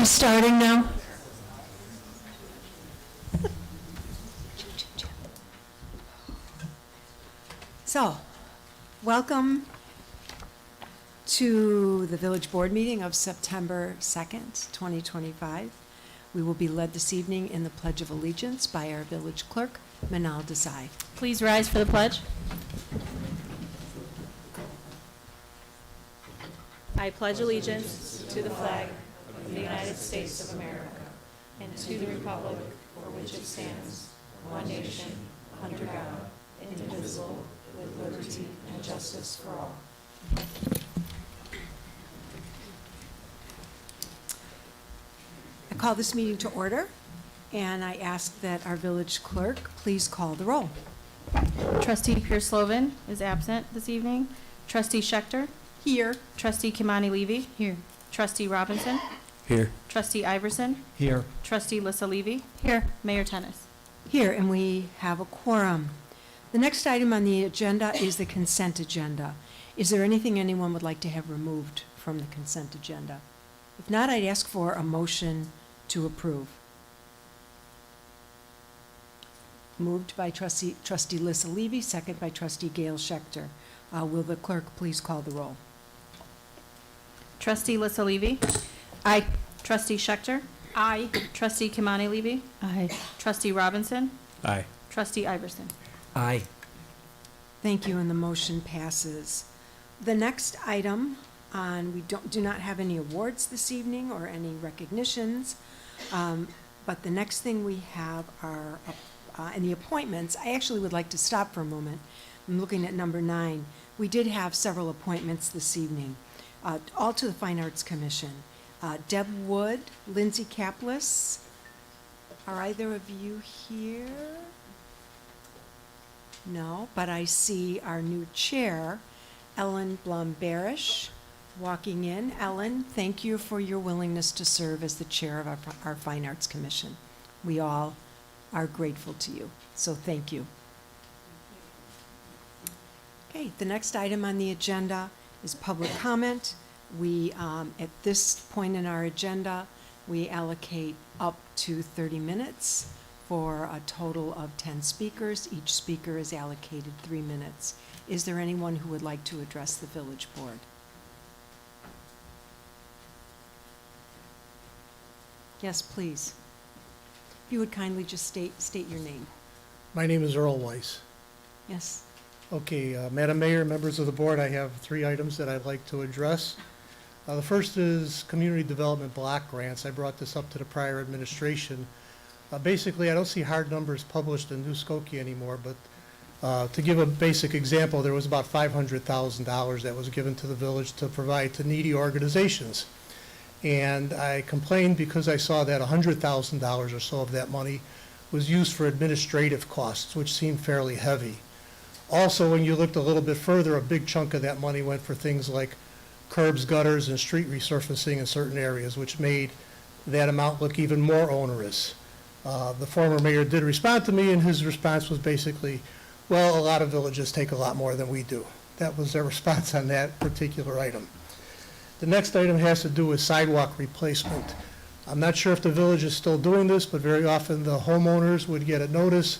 starting now? So, welcome to the village board meeting of September 2nd, 2025. We will be led this evening in the Pledge of Allegiance by our village clerk, Manal Desai. Please rise for the pledge. I pledge allegiance to the flag of the United States of America and to the republic for which it stands, one nation, under God, indivisible, with liberty and justice for all. I call this meeting to order, and I ask that our village clerk please call the roll. Trustee Pierce-Slovan is absent this evening. Trustee Schechter. Here. Trustee Kimani Levy. Here. Trustee Robinson. Here. Trustee Iverson. Here. Trustee Lissa Levy. Here. Mayor Tennis. Here, and we have a quorum. The next item on the agenda is the consent agenda. Is there anything anyone would like to have removed from the consent agenda? If not, I'd ask for a motion to approve. Moved by Trustee Lissa Levy, second by Trustee Gail Schechter. Will the clerk please call the roll? Trustee Lissa Levy. Aye. Trustee Schechter. Aye. Trustee Kimani Levy. Aye. Trustee Robinson. Aye. Trustee Iverson. Aye. Thank you, and the motion passes. The next item on, we do not have any awards this evening or any recognitions, but the next thing we have are, in the appointments, I actually would like to stop for a moment. I'm looking at number 9. We did have several appointments this evening, all to the Fine Arts Commission. Deb Wood, Lindsay Kaplis. Are either of you here? No, but I see our new chair, Ellen Blum-Barish, walking in. Ellen, thank you for your willingness to serve as the chair of our Fine Arts Commission. We all are grateful to you, so thank you. Okay, the next item on the agenda is public comment. We, at this point in our agenda, we allocate up to 30 minutes for a total of 10 speakers. Each speaker is allocated 3 minutes. Is there anyone who would like to address the village board? Yes, please. If you would kindly just state your name. My name is Earl Weiss. Yes. Okay, Madam Mayor, members of the board, I have 3 items that I'd like to address. The first is community development block grants. I brought this up to the prior administration. Basically, I don't see hard numbers published in New Skokie anymore, but to give a basic example, there was about $500,000 that was given to the village to provide to needy organizations. And I complained because I saw that $100,000 or so of that money was used for administrative costs, which seemed fairly heavy. Also, when you looked a little bit further, a big chunk of that money went for things like curbs, gutters, and street resurfacing in certain areas, which made that amount look even more onerous. The former mayor did respond to me, and his response was basically, well, a lot of villages take a lot more than we do. That was their response on that particular item. The next item has to do with sidewalk replacement. I'm not sure if the village is still doing this, but very often the homeowners would get a notice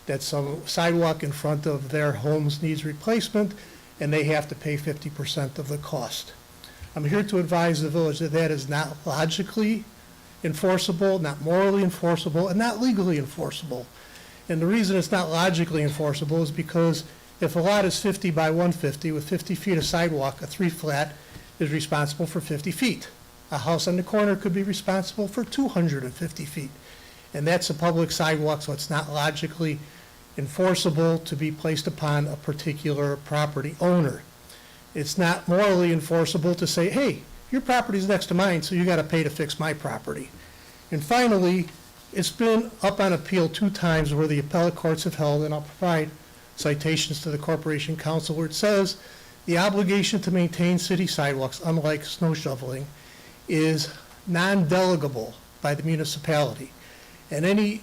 that some sidewalk in front of their homes needs replacement, and they have to pay 50% of the cost. I'm here to advise the village that that is not logically enforceable, not morally enforceable, and not legally enforceable. And the reason it's not logically enforceable is because if a lot is 50 by 150 with 50 feet of sidewalk, a 3-flat is responsible for 50 feet. A house on the corner could be responsible for 250 feet. And that's a public sidewalk, so it's not logically enforceable to be placed upon a particular property owner. It's not morally enforceable to say, hey, your property's next to mine, so you got to pay to fix my property. And finally, it's been up on appeal 2 times where the appellate courts have held, and I'll provide citations to the Corporation Council, where it says the obligation to maintain city sidewalks, unlike snow shoveling, is non-delegable by the municipality. And any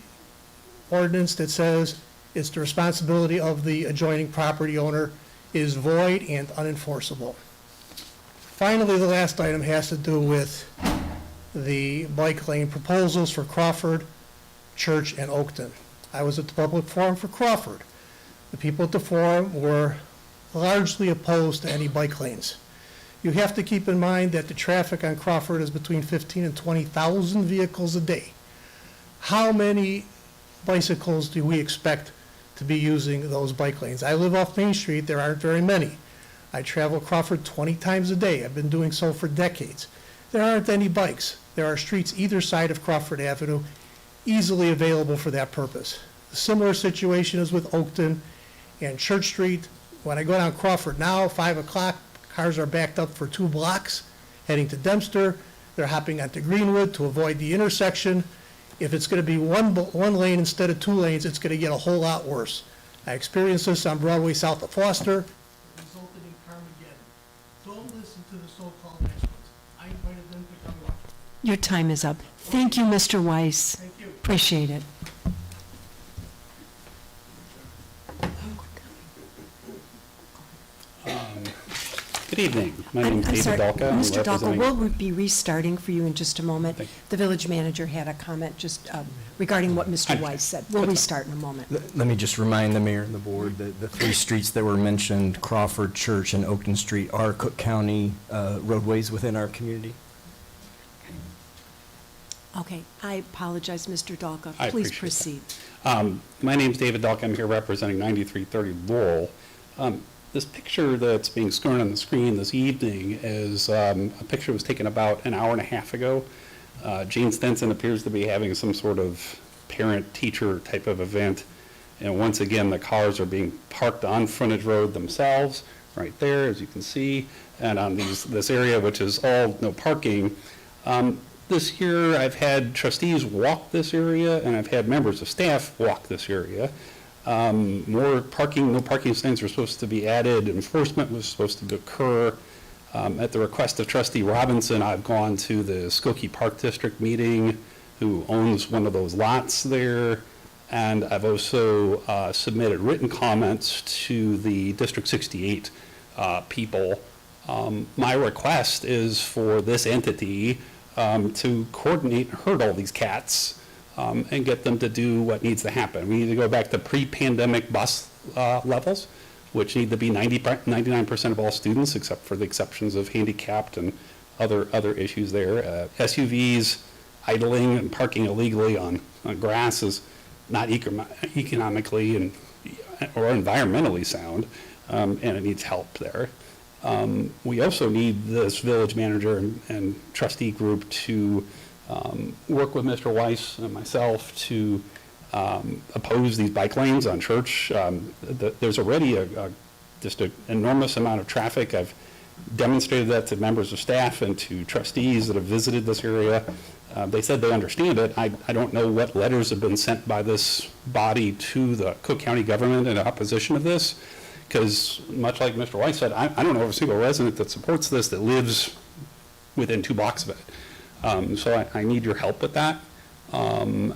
ordinance that says it's the responsibility of the adjoining property owner is void and unenforceable. Finally, the last item has to do with the bike lane proposals for Crawford, Church, and Oakton. I was at the public forum for Crawford. The people at the forum were largely opposed to any bike lanes. You have to keep in mind that the traffic on Crawford is between 15 and 20,000 vehicles a day. How many bicycles do we expect to be using those bike lanes? I live off Main Street, there aren't very many. I travel Crawford 20 times a day. I've been doing so for decades. There aren't any bikes. There are streets either side of Crawford Avenue easily available for that purpose. A similar situation is with Oakton and Church Street. When I go down Crawford now, 5 o'clock, cars are backed up for 2 blocks heading to Dempster. They're hopping onto Greenwood to avoid the intersection. If it's going to be one lane instead of 2 lanes, it's going to get a whole lot worse. I experienced this on Broadway south of Foster. It resulted in Carmageddon. Don't listen to the so-called experts. I invited them to come watch. Your time is up. Thank you, Mr. Weiss. Thank you. Appreciate it. Good evening. My name is I'm David sorry, Dalka. I'm Mr. Dalka, representing- we'll be restarting for you in just a moment. Thank you. The village manager had a comment just regarding what Mr. I- Weiss said. We'll restart in a moment. Let me just remind the mayor and the board that the 3 streets that were mentioned, Crawford, Church, and Oakton Street, are Cook County roadways within our community. Okay, I apologize, Mr. Dalka. I Please appreciate proceed. My name's David Dalka. I'm here representing 9330 Laurel. This picture that's being shown on the screen this evening is a picture that was taken about an hour and a half ago. Gene Stenson appears to be having some sort of parent-teacher type of event. And once again, the cars are being parked on frontage road themselves, right there, as you can see, and on this area, which is all no parking. This year, I've had trustees walk this area, and I've had members of staff walk this area. More parking, no parking stands were supposed to be added. Enforcement was supposed to occur. At the request of Trustee Robinson, I've gone to the Skokie Park District meeting, who owns one of those lots there. And I've also submitted written comments to the District 68 people. My request is for this entity to coordinate and herd all these cats and get them to do what needs to happen. We need to go back to pre-pandemic bus levels, which need to be 99% of all students, except for the exceptions of handicapped and other issues there. SUVs idling and parking illegally on grass is not economically or environmentally sound, and it needs help there. We also need this village manager and trustee group to work with Mr. Weiss and myself to oppose these bike lanes on Church. There's already just an enormous amount of traffic. I've demonstrated that to members of staff and to trustees that have visited this area. They said they understand it. I don't know what letters have been sent by this body to the Cook County government in opposition of this, because much like Mr. Weiss said, I don't know of a single resident that supports this that lives within 2 blocks of it. So I need your help with that and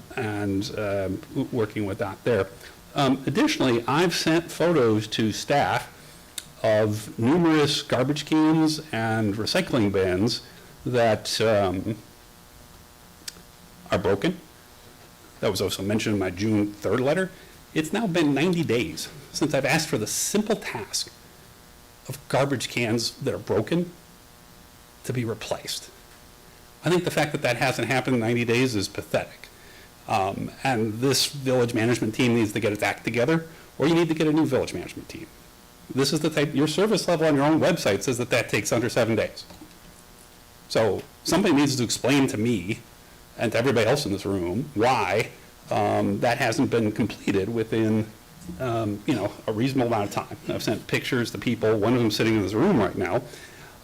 working with that there. Additionally, I've sent photos to staff of numerous garbage cans and recycling bins that are broken. That was also mentioned in my June 3rd letter. It's now been 90 days since I've asked for the simple task of garbage cans that are broken to be replaced. I think the fact that that hasn't happened in 90 days is pathetic. And this village management team needs to get its act together, or you need to get a new village management team. This is the type, your service level on your own website says that that takes under 7 days. So somebody needs to explain to me and to everybody else in this room why that hasn't been completed within a reasonable amount of time. I've sent pictures to people, one of them sitting in this room right now.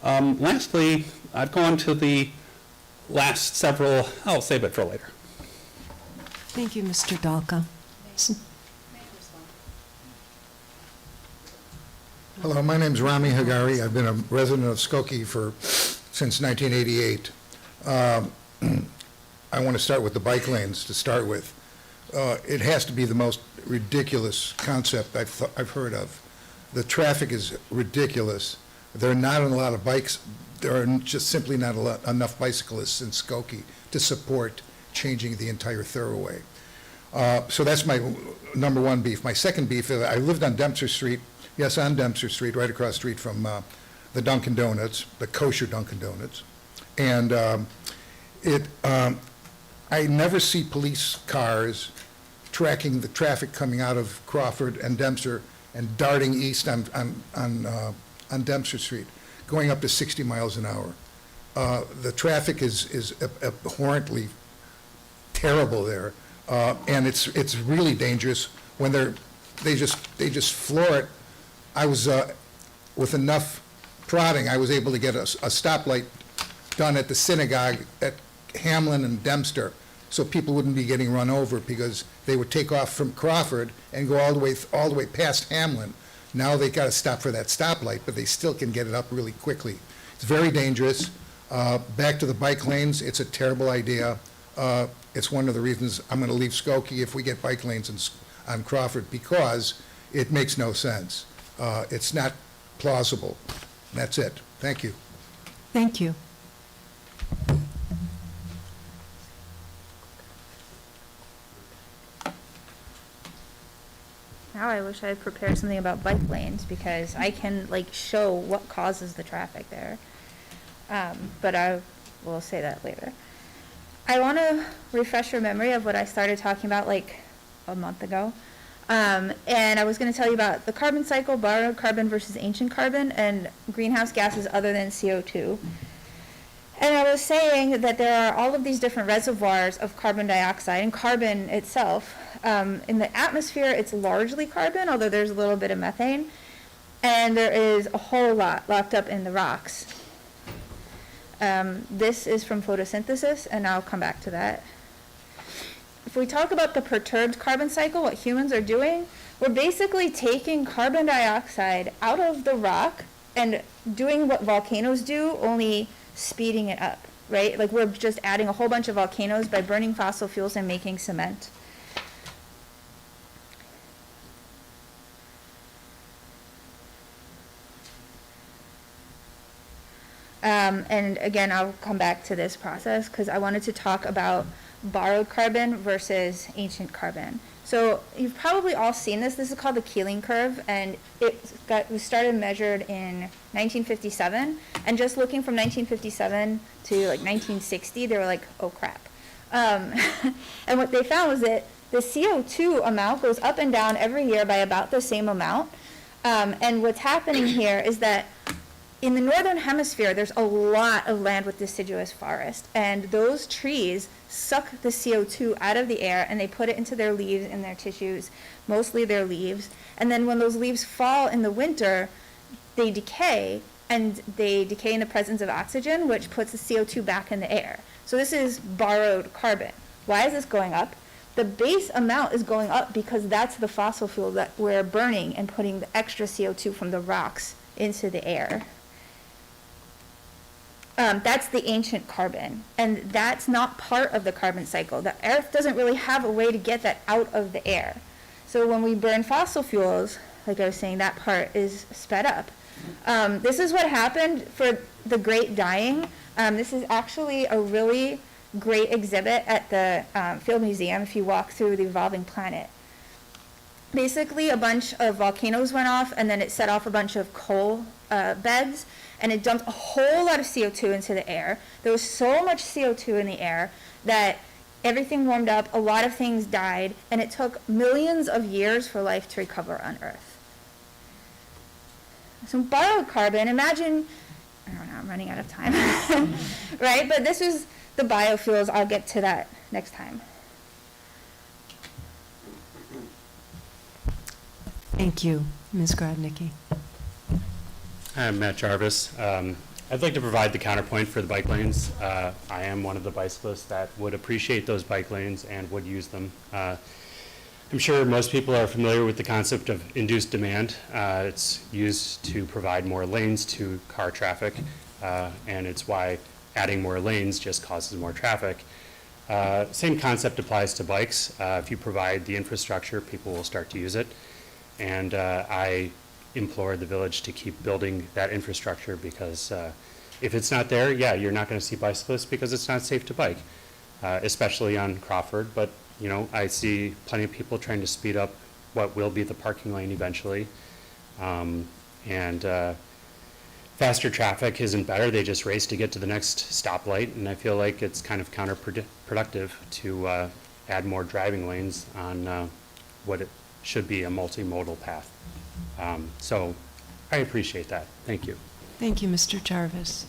Lastly, I've gone to the last several, I'll save it for later. Thank you, Mr. Dalka. Hello, my name's Rami Hagari. I've been a resident of Skokie since 1988. I want to start with the bike lanes to start with. It has to be the most ridiculous concept I've heard of. The traffic is ridiculous. There are not a lot of bikes, there are just simply not enough bicyclists in Skokie to support changing the entire thoroughway. So that's my number one beef. My second beef is I lived on Dempster Street, yes, on Dempster Street, right across the street from the Dunkin' Donuts, the kosher Dunkin' Donuts. And I never see police cars tracking the traffic coming out of Crawford and Dempster and darting east on Dempster Street, going up to 60 miles an hour. The traffic is abhorrently terrible there, and it's really dangerous when they just floor it. I was with enough prodding, I was able to get a stoplight done at the synagogue at Hamlin and Dempster, so people wouldn't be getting run over because they would take off from Crawford and go all the way past Hamlin. Now they got to stop for that stoplight, but they still can get it up really quickly. It's very dangerous. Back to the bike lanes, it's a terrible idea. It's one of the reasons I'm going to leave Skokie if we get bike lanes on Crawford, because it makes no sense. It's not plausible. That's it. Thank you. Thank you. Now I wish I had prepared something about bike lanes, because I can like show what causes the traffic there. But I will say that later. I want to refresh your memory of what I started talking about like a month ago. And I was going to tell you about the carbon cycle, borrowed carbon versus ancient carbon, and greenhouse gases other than CO2. And I was saying that there are all of these different reservoirs of carbon dioxide and carbon itself. In the atmosphere, it's largely carbon, although there's a little bit of methane. And there is a whole lot locked up in the rocks. This is from photosynthesis, and I'll come back to that. If we talk about the perturbed carbon cycle, what humans are doing, we're basically taking carbon dioxide out of the rock and doing what volcanoes do, only speeding it up, right? Like we're just adding a whole bunch of volcanoes by burning fossil fuels and making cement. And again, I'll come back to this process because I wanted to talk about borrowed carbon versus ancient carbon. So you've probably all seen this. This is called the Keeling curve, and it was started measured in 1957. And just looking from 1957 to like 1960, they were like, oh crap. And what they found was that the CO2 amount goes up and down every year by about the same amount. And what's happening here is that in the northern hemisphere, there's a lot of land with deciduous forest, and those trees suck the CO2 out of the air and they put it into their leaves and their tissues, mostly their leaves. And then when those leaves fall in the winter, they decay, and they decay in the presence of oxygen, which puts the CO2 back in the air. So this is borrowed carbon. Why is this going up? The base amount is going up because that's the fossil fuel that we're burning and putting the extra CO2 from the rocks into the air. That's the ancient carbon, and that's not part of the carbon cycle. The Earth doesn't really have a way to get that out of the air. So when we burn fossil fuels, like I was saying, that part is sped up. This is what happened for the Great Dying. This is actually a really great exhibit at the Field Museum if you walk through the evolving planet. Basically, a bunch of volcanoes went off, and then it set off a bunch of coal beds, and it dumped a whole lot of CO2 into the air. There was so much CO2 in the air that everything warmed up, a lot of things died, and it took millions of years for life to recover on Earth. So borrowed carbon, imagine, I don't know, I'm running out of time, right? But this is the biofuels. I'll get to that next time. Thank you, Ms. Grodnicki. I'm Matt Jarvis. I'd like to provide the counterpoint for the bike lanes. I am one of the bicyclists that would appreciate those bike lanes and would use them. I'm sure most people are familiar with the concept of induced demand. It's used to provide more lanes to car traffic, and it's why adding more lanes just causes more traffic. Same concept applies to bikes. If you provide the infrastructure, people will start to use it. And I implore the village to keep building that infrastructure, because if it's not there, yeah, you're not going to see bicyclists because it's not safe to bike, especially on Crawford. But, you know, I see plenty of people trying to speed up what will be the parking lane eventually. Faster traffic isn't better. They just race to get to the next stoplight, and I feel like it's kind of counterproductive to add more driving lanes on what it should be a multimodal path. So I appreciate that. Thank you. Thank you, Mr. Jarvis.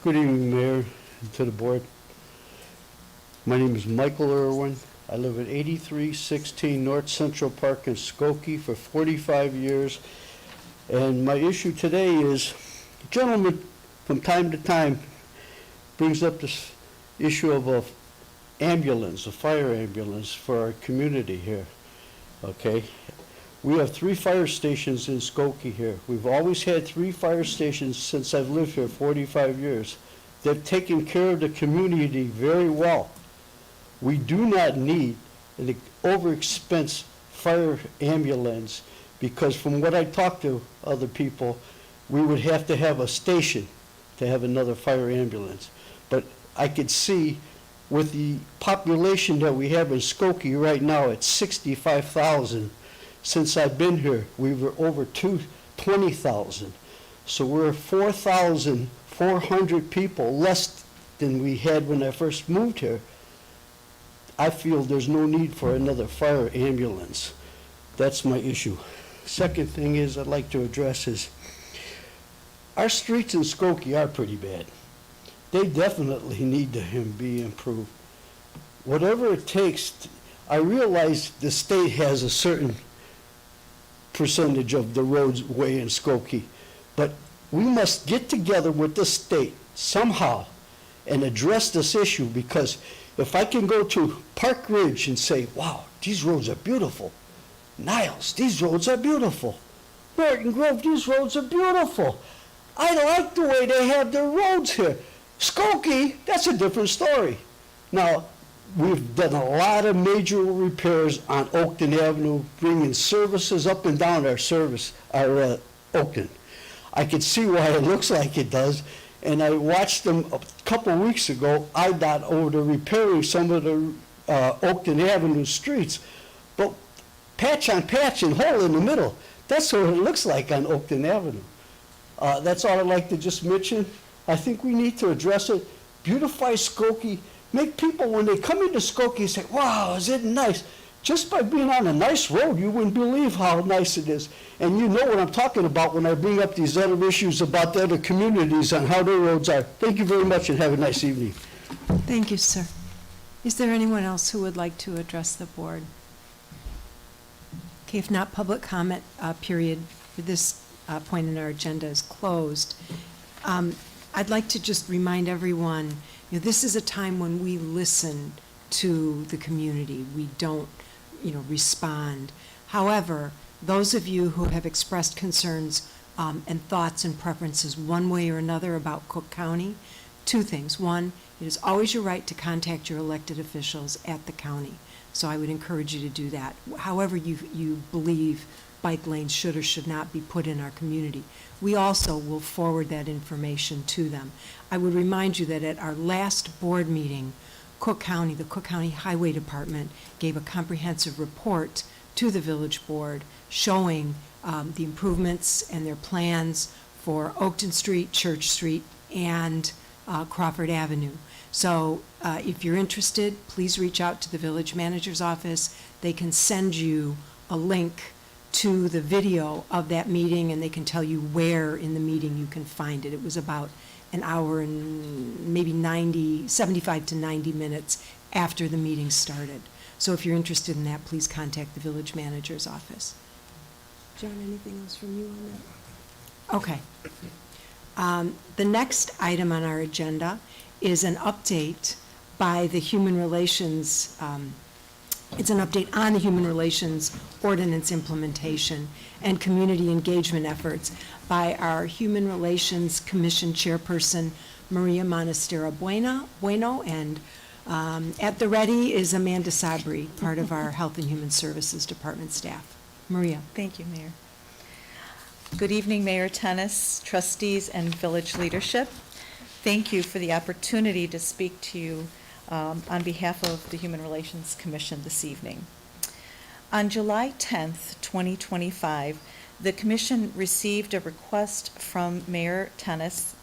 Good evening, Mayor, and to the board. My name is Michael Irwin. I live at 8316 North Central Park in Skokie for 45 years. And my issue today is, a gentleman from time to time brings up this issue of a ambulance, a fire ambulance for our community here, okay? We have 3 fire stations in Skokie here. We've always had 3 fire stations since I've lived here 45 years. They've taken care of the community very well. We do not need an overexpensive fire ambulance, because from what I talked to other people, we would have to have a station to have another fire ambulance. But I could see with the population that we have in Skokie right now at 65,000, since I've been here, we were over 20,000. So we're 4,400 people less than we had when I first moved here. I feel there's no need for another fire ambulance. That's my issue. Second thing is I'd like to address is, our streets in Skokie are pretty bad. They definitely need to be improved. Whatever it takes, I realize the state has a certain percentage of the roadway in Skokie, but we must get together with the state somehow and address this issue, because if I can go to Park Ridge and say, wow, these roads are beautiful. Niles, these roads are beautiful. Morton Grove, these roads are beautiful. I like the way they have their roads here. Skokie, that's a different story. Now, we've done a lot of major repairs on Oakton Avenue, bringing services up and down our Oakton. I can see why it looks like it does, and I watched them a couple of weeks ago, IDOT over to repairing some of the Oakton Avenue streets. But patch on patch and hole in the middle, that's what it looks like on Oakton Avenue. That's all I'd like to just mention. I think we need to address it, beautify Skokie, make people, when they come into Skokie, say, wow, is it nice? Just by being on a nice road, you wouldn't believe how nice it is. And you know what I'm talking about when I bring up these other issues about the other communities and how their roads are. Thank you very much and have a nice evening. Thank you, sir. Is there anyone else who would like to address the board? Okay, if not, public comment period for this point in our agenda is closed. I'd like to just remind everyone, this is a time when we listen to the community. We don't, respond. However, those of you who have expressed concerns and thoughts and preferences one way or another about Cook County, 2 things. One, it is always your right to contact your elected officials at the county. So I would encourage you to do that. However you believe bike lanes should or should not be put in our community, we also will forward that information to them. I would remind you that at our last board meeting, the Cook County Highway Department gave a comprehensive report to the village board showing the improvements and their plans for Oakton Street, Church Street, and Crawford Avenue. So if you're interested, please reach out to the village manager's office. They can send you a link to the video of that meeting, and they can tell you where in the meeting you can find it. It was about an hour and maybe 75 to 90 minutes after the meeting started. So if you're interested in that, please contact the village manager's office. John, anything else from you on that? Okay. The next item on our agenda is an update by the Human Relations, it's an update on the Human Relations Ordinance implementation and community engagement efforts by our Human Relations Commission Chairperson, Maria Monastera Bueno, and At the ready is Amanda Sabri, part of our Health and Human Services Department staff. Maria. Thank you, Mayor. Good evening, Mayor Tennis, trustees, and village leadership. Thank you for the opportunity to speak to you on behalf of the Human Relations Commission this evening. On July 10th, 2025, the Commission received a request from Mayor Tennis,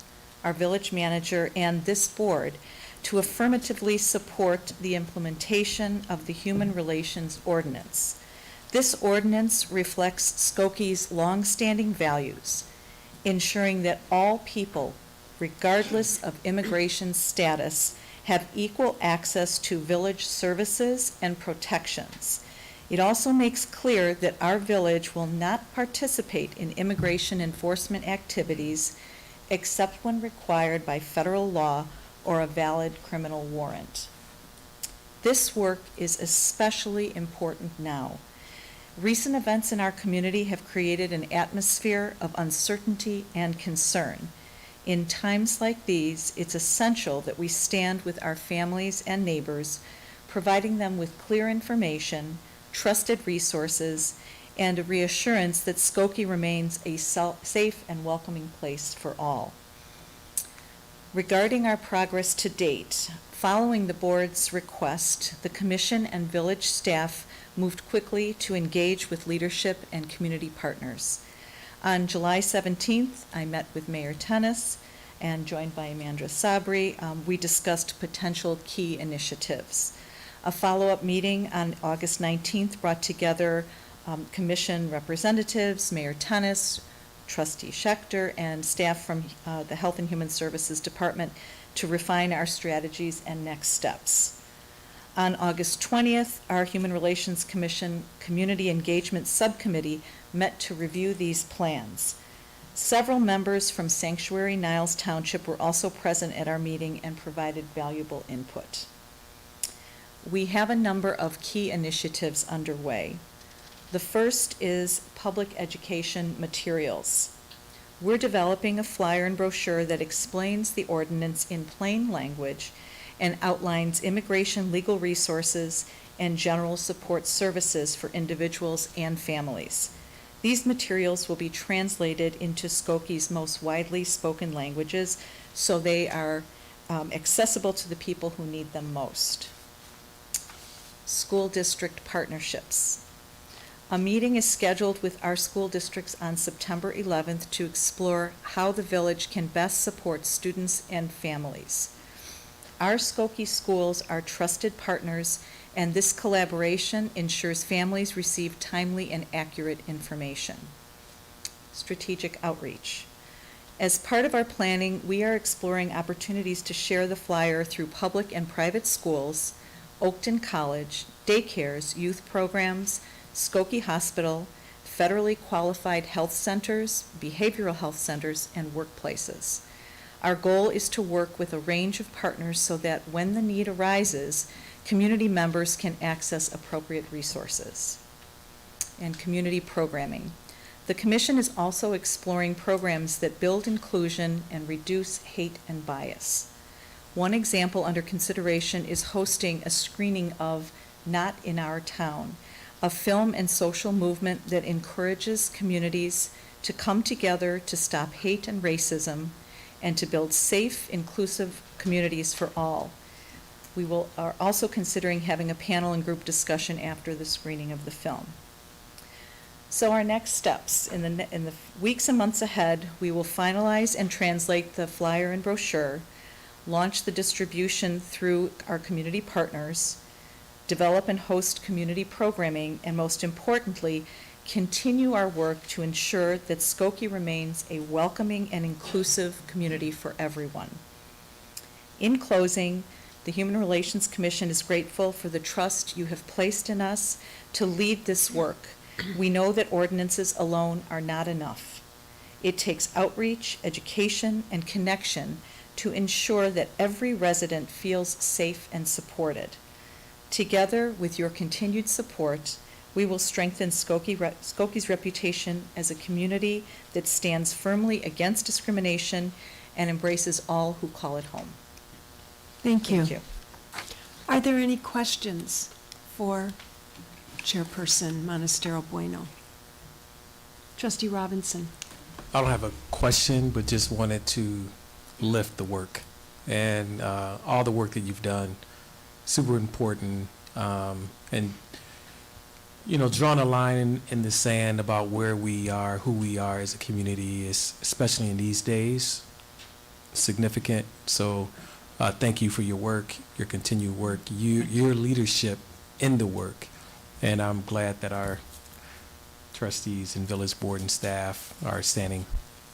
our village manager, and this board to affirmatively support the implementation of the Human Relations Ordinance. This ordinance reflects Skokie's longstanding values, ensuring that all people, regardless of immigration status, have equal access to village services and protections. It also makes clear that our village will not participate in immigration enforcement activities except when required by federal law or a valid criminal warrant. This work is especially important now. Recent events in our community have created an atmosphere of uncertainty and concern. In times like these, it's essential that we stand with our families and neighbors, providing them with clear information, trusted resources, and a reassurance that Skokie remains a safe and welcoming place for all. Regarding our progress to date, following the board's request, the commission and village staff moved quickly to engage with leadership and community partners. On July 17th, I met with Mayor Tennis and joined by Amanda Sabri. We discussed potential key initiatives. A follow-up meeting on August 19th brought together commission representatives, Mayor Tennis, Trustee Schechter, and staff from the Health and Human Services Department to refine our strategies and next steps. On August 20th, our Human Relations Commission Community Engagement Subcommittee met to review these plans. Several members from Sanctuary Niles Township were also present at our meeting and provided valuable input. We have a number of key initiatives underway. The first is public education materials. We're developing a flyer and brochure that explains the ordinance in plain language and outlines immigration legal resources and general support services for individuals and families. These materials will be translated into Skokie's most widely spoken languages, so they are accessible to the people who need them most. School district partnerships. A meeting is scheduled with our school districts on September 11th to explore how the village can best support students and families. Our Skokie schools are trusted partners, and this collaboration ensures families receive timely and accurate information. Strategic outreach. As part of our planning, we are exploring opportunities to share the flyer through public and private schools, Oakton College, daycares, youth programs, Skokie Hospital, federally qualified health centers, behavioral health centers, and workplaces. Our goal is to work with a range of partners so that when the need arises, community members can access appropriate resources. And community programming. The Commission is also exploring programs that build inclusion and reduce hate and bias. One example under consideration is hosting a screening of Not in Our Town, a film and social movement that encourages communities to come together to stop hate and racism and to build safe, inclusive communities for all. We are also considering having a panel and group discussion after the screening of the film. So our next steps, in the weeks and months ahead, we will finalize and translate the flyer and brochure, launch the distribution through our community partners, develop and host community programming, and most importantly, continue our work to ensure that Skokie remains a welcoming and inclusive community for everyone. In closing, the Human Relations Commission is grateful for the trust you have placed in us to lead this work. We know that ordinances alone are not enough. It takes outreach, education, and connection to ensure that every resident feels safe and supported. Together, with your continued support, we will strengthen Skokie's reputation as a community that stands firmly against discrimination and embraces all who call it home. Thank you. Thank you. Are there any questions for Chairperson Montestero Bueno? Trustee Robinson? I don't have a question, but just wanted to lift the work and all the work that you've done. Super important. And, you know, drawing a line in the sand about where we are, who we are as a community is, especially in these days, significant. So thank you for your work, your continued work, your leadership in the work. And I'm glad that our trustees and village board and staff are standing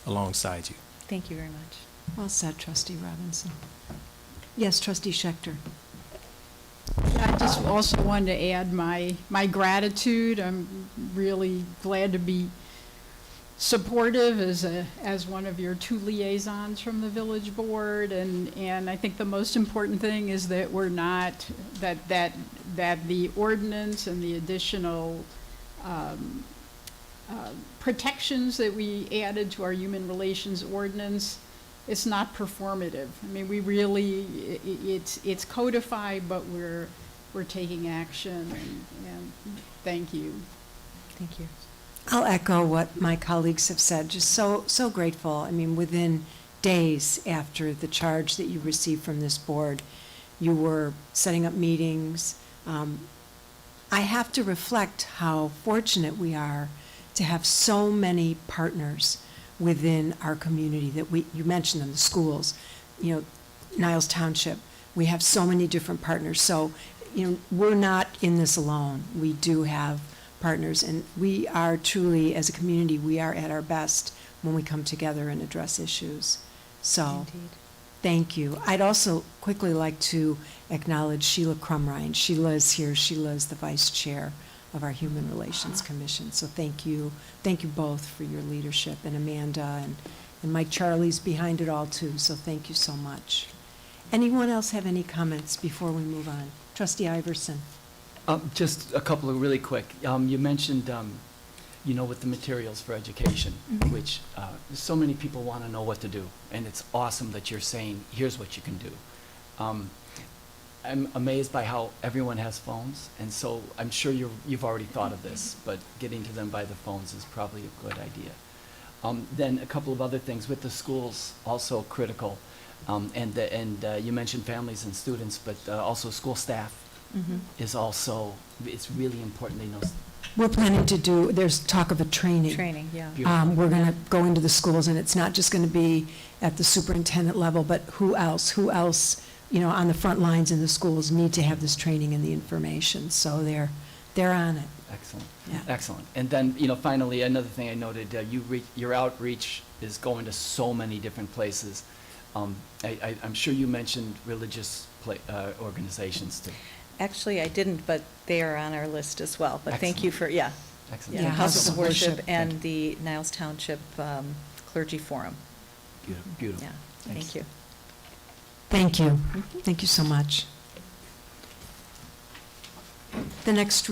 alongside you. Thank you very much. Well said, Trustee Robinson. Yes, Trustee Schechter. I just also wanted to add my gratitude. I'm really glad to be supportive as one of your 2 liaisons from the village board, and I think the most important thing is that we're not that the ordinance and the additional protections that we added to our human relations ordinance, it's not performative. I mean, we really, it's codified, but we're taking action, and thank you. Thank you. I'll echo what my colleagues have said, just so grateful. I mean, within days after the charge that you received from this board, you were setting up meetings. I have to reflect how fortunate we are to have so many partners within our community that you mentioned them, the schools, you know, Niles Township. We have so many different partners. So, you know, we're not in this alone. We do have partners, and we are truly, as a community, we are at our best when we come together and address issues. So, Indeed. thank you. I'd also quickly like to acknowledge Sheila Crumrine. Sheila is here. Sheila is the vice chair of our Human Relations Commission. So thank you both for your leadership, and Amanda and Mike Charlie's behind it all too. So thank you so much. Anyone else have any comments before we move on? Trustee Iverson. Just a couple of really quick. You mentioned, you know, with the materials for education, which so many people want to know what to do, and it's awesome that you're saying, here's what you can do. I'm amazed by how everyone has phones, and so I'm sure you've already thought of this, but getting to them by the phones is probably a good idea. Then a couple of other things with the schools, also critical, and you mentioned families and students, but also school staff is also, it's really important they know. We're planning to do, there's talk of a training. Training, yeah. We're going to go into the schools, and it's not just going to be at the superintendent level, but who else, you know, on the front lines in the schools need to have this training and the information. So they're on it. Excellent. Yeah. Excellent. And then, you know, finally, another thing I noted, your outreach is going to so many different places. I'm sure you mentioned religious organizations too. Actually, I didn't, but they are on our list as well. But thank you for, Excellent. Yeah, Houses of Worship Thank and the Niles Township Clergy Forum. Beautiful. Yeah, Thanks. thank you. Thank you. Thank you so much. The next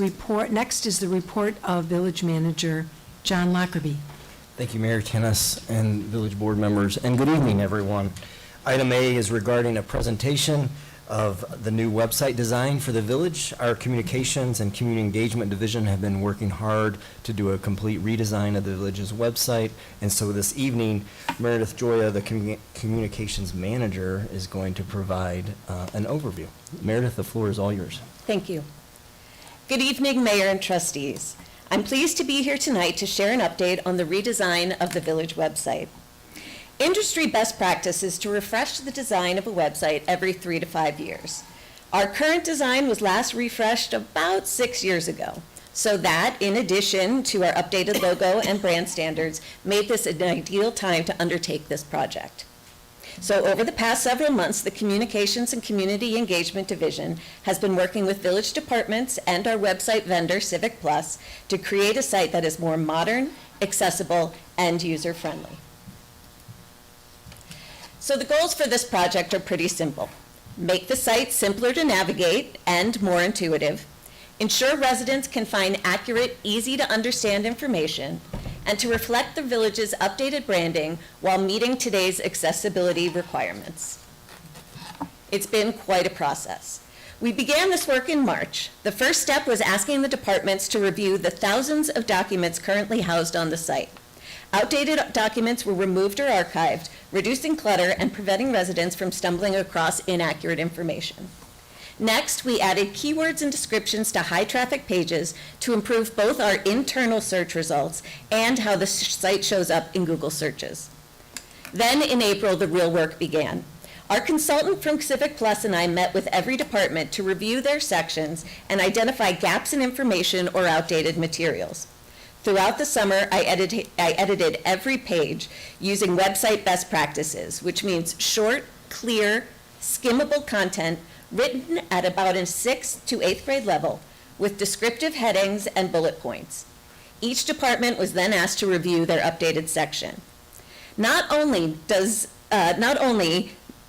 is the report of Village Manager John Lockerbie. Thank you, Mayor Tennis and village board members, and good evening, everyone. Item A is regarding a presentation of the new website design for the village. Our communications and community engagement division have been working hard to do a complete redesign of the village's website, and so this evening, Meredith Joya, the communications manager, is going to provide an overview. Meredith, the floor is all yours. Thank you. Good evening, Mayor and trustees. I'm pleased to be here tonight to share an update on the redesign of the village website. Industry best practice is to refresh the design of a website every 3 to 5 years. Our current design was last refreshed about 6 years ago, so that, in addition to our updated logo and brand standards, made this an ideal time to undertake this project. So over the past several months, the Communications and Community Engagement Division has been working with village departments and our website vendor, Civic Plus, to create a site that is more modern, accessible, and user-friendly. So the goals for this project are pretty simple. Make the site simpler to navigate and more intuitive, ensure residents can find accurate, easy-to-understand information, and to reflect the village's updated branding while meeting today's accessibility requirements. It's been quite a process. We began this work in March. The first step was asking the departments to review the thousands of documents currently housed on the site. Outdated documents were removed or archived, reducing clutter and preventing residents from stumbling across inaccurate information. Next, we added keywords and descriptions to high-traffic pages to improve both our internal search results and how the site shows up in Google searches. Then, in April, the real work began. Our consultant from Civic Plus and I met with every department to review their sections and identify gaps in information or outdated materials. Throughout the summer, I edited every page using website best practices, which means short, clear, skimmable content written at about a 6th to 8th grade level with descriptive headings and bullet points. Each department was then asked to review their updated section. Not only does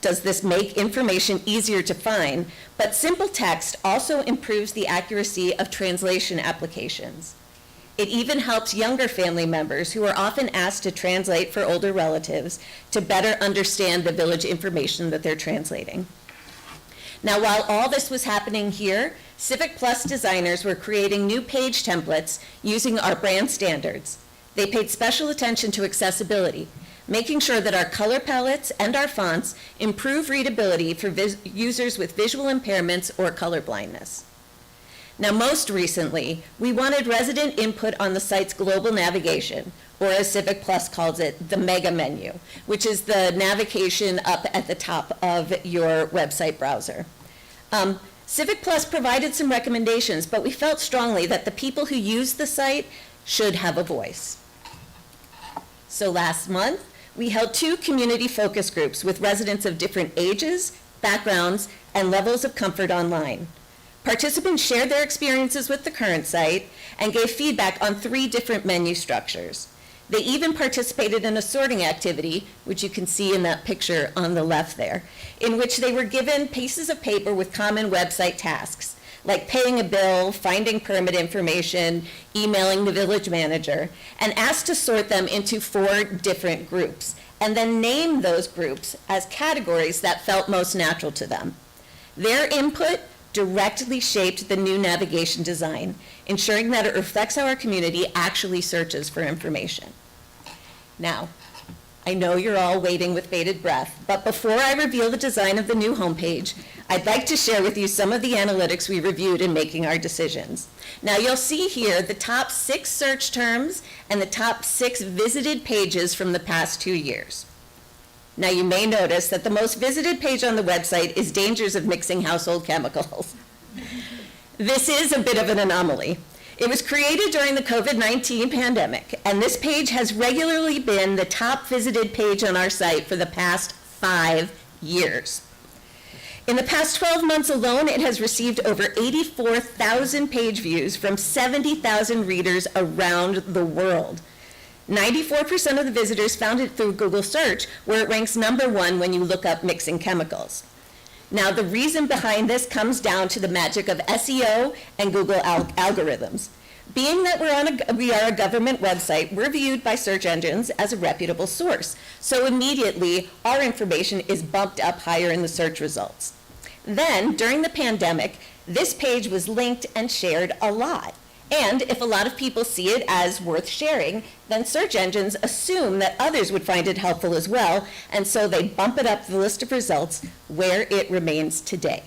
this make information easier to find, but simple text also improves the accuracy of translation applications. It even helps younger family members who are often asked to translate for older relatives to better understand the village information that they're translating. Now, while all this was happening here, Civic Plus designers were creating new page templates using our brand standards. They paid special attention to accessibility, making sure that our color palettes and our fonts improve readability for users with visual impairments or color blindness. Now, most recently, we wanted resident input on the site's global navigation, or as Civic Plus calls it, the mega menu, which is the navigation up at the top of your website browser. Civic Plus provided some recommendations, but we felt strongly that the people who use the site should have a voice. So last month, we held 2 community focus groups with residents of different ages, backgrounds, and levels of comfort online. Participants shared their experiences with the current site and gave feedback on 3 different menu structures. They even participated in a sorting activity, which you can see in that picture on the left there, in which they were given pieces of paper with common website tasks, like paying a bill, finding permit information, emailing the village manager, and asked to sort them into 4 different groups, and then name those groups as categories that felt most natural to them. Their input directly shaped the new navigation design, ensuring that it reflects how our community actually searches for information. Now, I know you're all waiting with bated breath, but before I reveal the design of the new homepage, I'd like to share with you some of the analytics we reviewed in making our decisions. Now, you'll see here the top 6 search terms and the top 6 visited pages from the past 2 years. Now, you may notice that the most visited page on the website is dangers of mixing household chemicals. This is a bit of an anomaly. It was created during the COVID-19 pandemic, and this page has regularly been the top visited page on our site for the past 5 years. In the past 12 months alone, it has received over 84,000 page views from 70,000 readers around the world. 94% of the visitors found it through Google search, where it ranks #1 when you look up mixing chemicals. Now, the reason behind this comes down to the magic of SEO and Google algorithms. Being that we are a government website, we're viewed by search engines as a reputable source. So immediately, our information is bumped up higher in the search results. Then, during the pandemic, this page was linked and shared a lot. And if a lot of people see it as worth sharing, then search engines assume that others would find it helpful as well, and so they bump it up the list of results where it remains today.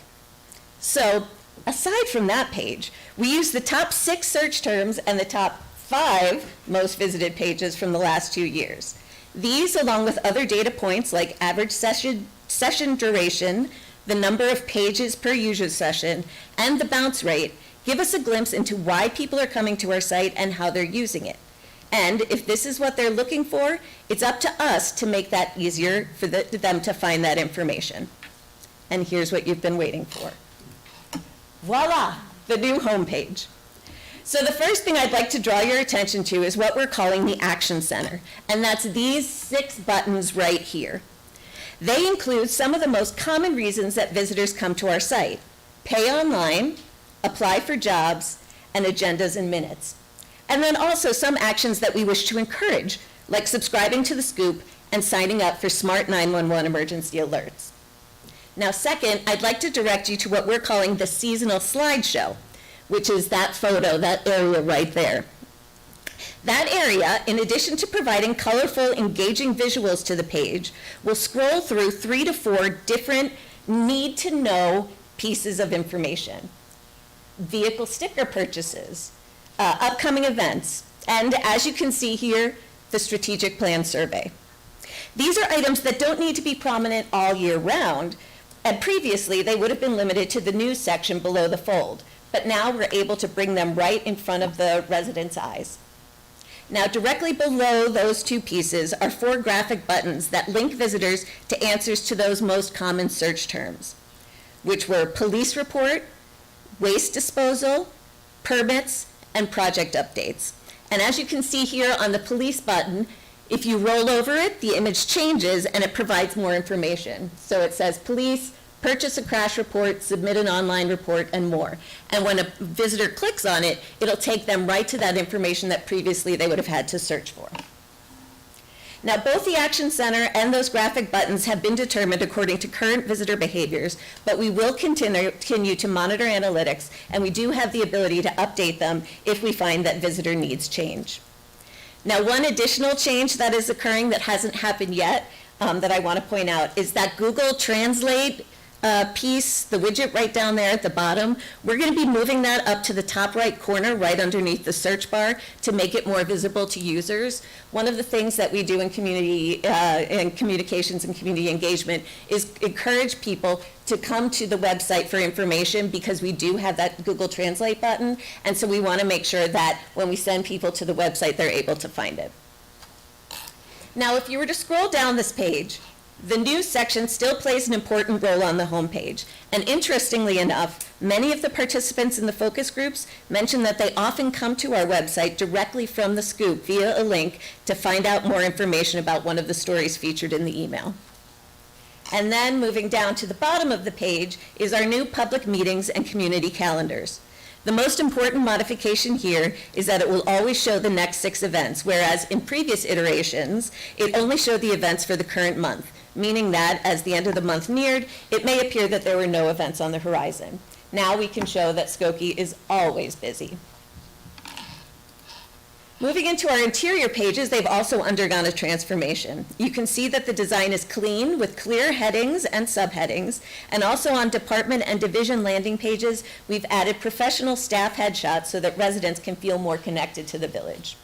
So, aside from that page, we use the top 6 search terms and the top 5 most visited pages from the last 2 years. These, along with other data points like average session duration, the number of pages per user session, and the bounce rate, give us a glimpse into why people are coming to our site and how they're using it. And if this is what they're looking for, it's up to us to make that easier for them to find that information. And here's what you've been waiting for. Voila, the new homepage. So the first thing I'd like to draw your attention to is what we're calling the Action Center, and that's these 6 buttons right here. They include some of the most common reasons that visitors come to our site: pay online, apply for jobs, and agendas and minutes. And then also some actions that we wish to encourage, like subscribing to The Scoop and signing up for Smart 911 emergency alerts. Now, second, I'd like to direct you to what we're calling the seasonal slideshow, which is that photo, that area right there. That area, in addition to providing colorful, engaging visuals to the page, will scroll through 3 to 4 different need-to-know pieces of information. Vehicle sticker purchases, upcoming events, and as you can see here, the strategic plan survey. These are items that don't need to be prominent all year round, and previously they would have been limited to the news section below the fold, but now we're able to bring them right in front of the residents' eyes. Now, directly below those two pieces are 4 graphic buttons that link visitors to answers to those most common search terms, which were police report, waste disposal, permits, and project updates. And as you can see here on the police button, if you roll over it, the image changes and it provides more information. So it says police, purchase a crash report, submit an online report, and more. And when a visitor clicks on it, it'll take them right to that information that previously they would have had to search for. Now, both the Action Center and those graphic buttons have been determined according to current visitor behaviors, but we will continue to monitor analytics, and we do have the ability to update them if we find that visitor needs change. Now, one additional change that is occurring that hasn't happened yet that I want to point out is that Google Translate piece, the widget right down there at the bottom, we're going to be moving that up to the top right corner, right underneath the search bar, to make it more visible to users. One of the things that we do in communications and community engagement is encourage people to come to the website for information, because we do have that Google Translate button, and so we want to make sure that when we send people to the website, they're able to find it. Now, if you were to scroll down this page, the news section still plays an important role on the homepage. And interestingly enough, many of the participants in the focus groups mention that they often come to our website directly from the scoop via a link to find out more information about one of the stories featured in the email. And then moving down to the bottom of the page is our new public meetings and community calendars. The most important modification here is that it will always show the next 6 events, whereas in previous iterations, it only showed the events for the current month, meaning that as the end of the month neared, it may appear that there were no events on the horizon. Now we can show that Skokie is always busy. Moving into our interior pages, they've also undergone a transformation. You can see that the design is clean with clear headings and subheadings, and also on department and division landing pages, we've added professional staff headshots so that residents can feel more connected to the village.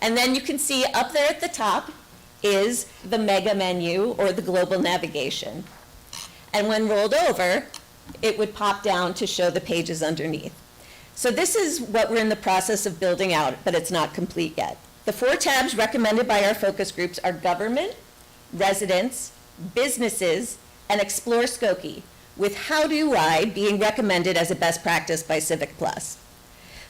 And then you can see up there at the top is the mega menu or the global navigation. And when rolled over, it would pop down to show the pages underneath. So this is what we're in the process of building out, but it's not complete yet. The 4 tabs recommended by our focus groups are government, residents, businesses, and Explore Skokie, with How Do I being recommended as a best practice by Civic Plus.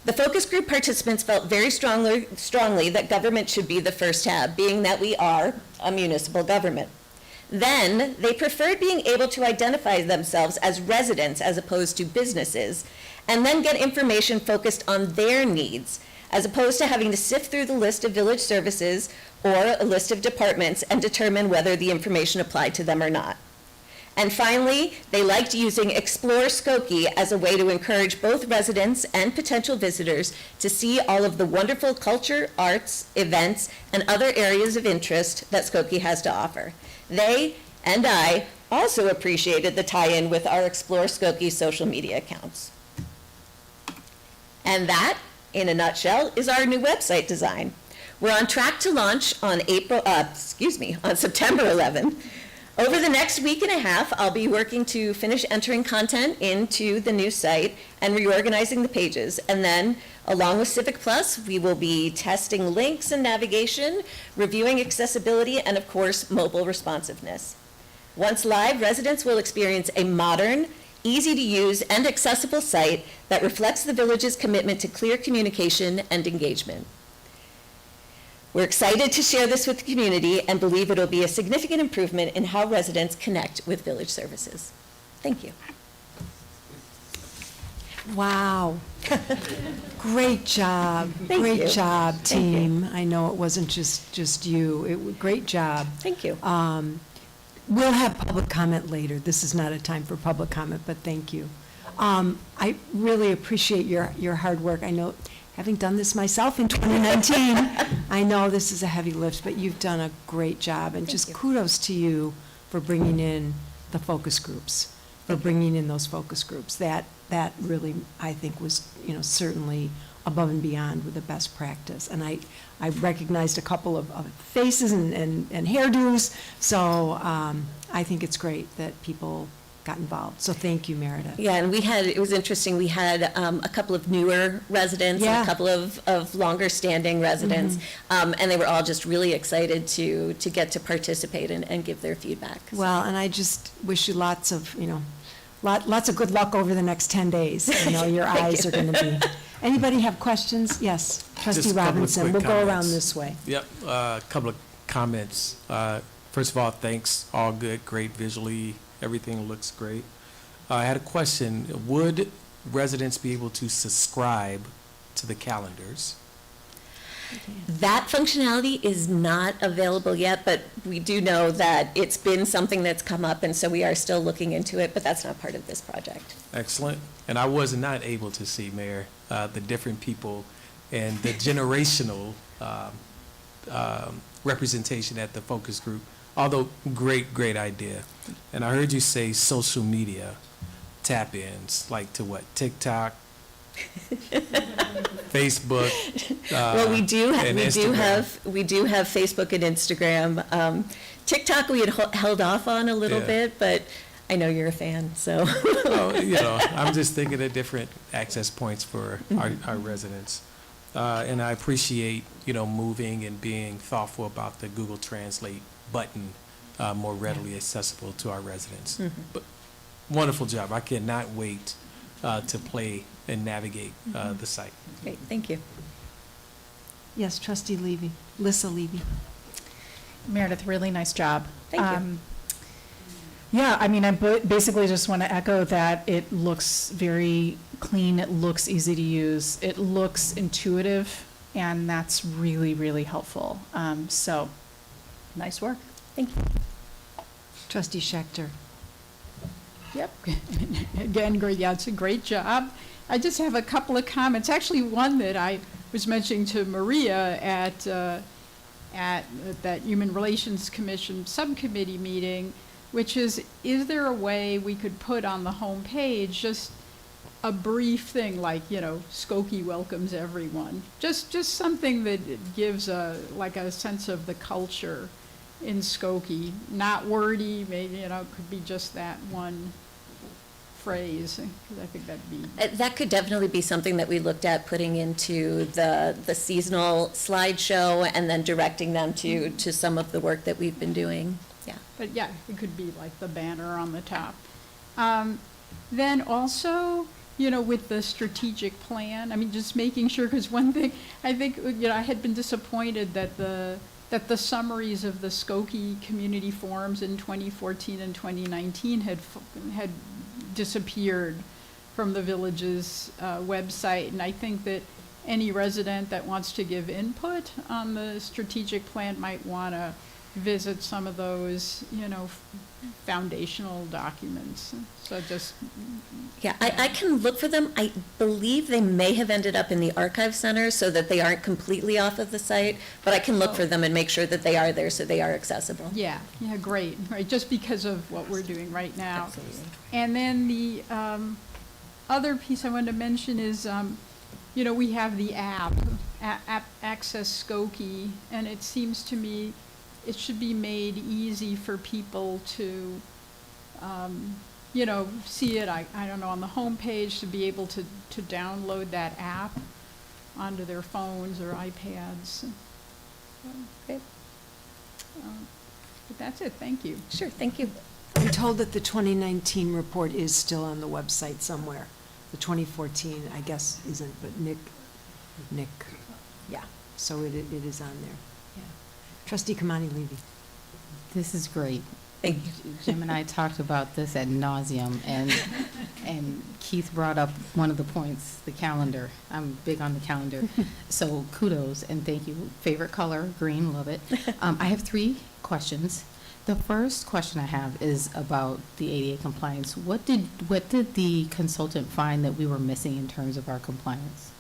The focus group participants felt very strongly that government should be the first tab, being that we are a municipal government. Then, they preferred being able to identify themselves as residents as opposed to businesses, and then get information focused on their needs, as opposed to having to sift through the list of village services or a list of departments and determine whether the information applied to them or not. And finally, they liked using Explore Skokie as a way to encourage both residents and potential visitors to see all of the wonderful culture, arts, events, and other areas of interest that Skokie has to offer. They and I also appreciated the tie-in with our Explore Skokie social media accounts. And that, in a nutshell, is our new website design. We're on track to launch on September 11th. Over the next week and a half, I'll be working to finish entering content into the new site and reorganizing the pages. And then, along with Civic Plus, we will be testing links and navigation, reviewing accessibility, and of course, mobile responsiveness. Once live, residents will experience a modern, easy-to-use, and accessible site that reflects the village's commitment to clear communication and engagement. We're excited to share this with the community and believe it'll be a significant improvement in how residents connect with village services. Thank you. Wow. Great job. Thank Great you. job, Thank team. I know it wasn't just you. Great job. Thank you. We'll have public comment later. This is not a time for public comment, but thank you. I really appreciate your hard work. I know, having done this myself in 2019, I know this is a heavy lift, but you've done a great job. And just kudos to you for bringing in the focus groups, for bringing in those focus groups. That really, I think, was, certainly above and beyond with the best practice. And I recognized a couple of faces and hairdos, so I think it's great that people got involved. So thank you, Meredith. Yeah, and it was interesting, we had a couple of newer residents and Yeah. a couple of longer-standing residents, and they were all just really excited to get to participate and give their feedback. Well, and I just wish you lots of good luck over the next 10 days. I know your Thank eyes you. are going to be. Anybody have questions? Yes, Trustee Just a couple of Robinson. quick We'll go around comments. this way. Yep, a couple of comments. First of all, thanks, all good, great visually, everything looks great. I had a question. Would residents be able to subscribe to the calendars? That functionality is not available yet, but we do know that it's been something that's come up, and so we are still looking into it, but that's not part of this project. Excellent. And I was not able to see, Mayor, the different people and the generational representation at the focus group, although great idea. And I heard you say social media tap-ins, like to what, TikTok, Facebook, Well, we do and Instagram. have Facebook and Instagram. TikTok we had held off on a little Yeah. bit, but I know you're a fan, so. Well, I'm just thinking of different access points for our residents. And I appreciate, moving and being thoughtful about the Google Translate button more readily accessible to our residents. But wonderful job. I cannot wait to play and navigate the site. Great, thank you. Yes, Trustee Levy, Lissa Levy. Meredith, really nice job. Thank you. Yeah, I mean, I basically just want to echo that it looks very clean, it looks easy to use, it looks intuitive, and that's really, really helpful. So, nice work. Thank you. Trustee Schechter. Yep. Again, great, yeah, it's a great job. I just have a couple of comments. Actually, one that I was mentioning to Maria at that Human Relations Commission subcommittee meeting, which is there a way we could put on the homepage just a brief thing like, Skokie welcomes everyone. Just something that gives a sense of the culture in Skokie. Not wordy, maybe, could be just that one phrase, 'cause I think that'd be. That could definitely be something that we looked at putting into the seasonal slideshow and then directing them to some of the work that we've been doing. Yeah. But yeah, it could be like the banner on the top. Then also, with the strategic plan, I mean, just making sure, because one thing, I think, I had been disappointed that the summaries of the Skokie community forums in 2014 and 2019 had disappeared from the village's website. And I think that any resident that wants to give input on the strategic plan might want to visit some of those, foundational documents. So just. Yeah, I can look for them. I believe they may have ended up in the archive center so that they aren't completely off of the site, but I can look for them and make sure that they are there so they are accessible. Yeah, great, right, just because of what we're doing right now. Absolutely. And then the other piece I wanted to mention is, we have the app, Access Skokie, and it seems to me it should be made easy for people to, see it, I don't know, on the homepage, to be able to download that app onto their phones or iPads. Great. But that's it, thank you. Sure, thank you. I'm told that the 2019 report is still on the website somewhere. The 2014, I guess, isn't, but Nick, yeah, so it is on there, yeah. Trustee Kamani Levy. This is great. Thank you. Jim and I talked about this ad nauseum, and Keith brought up one of the points, the calendar. I'm big on the calendar. So kudos and thank you. Favorite color, green, love it. I have 3 questions. The first question I have is about the ADA compliance. What did the consultant find that we were missing in terms of our compliance?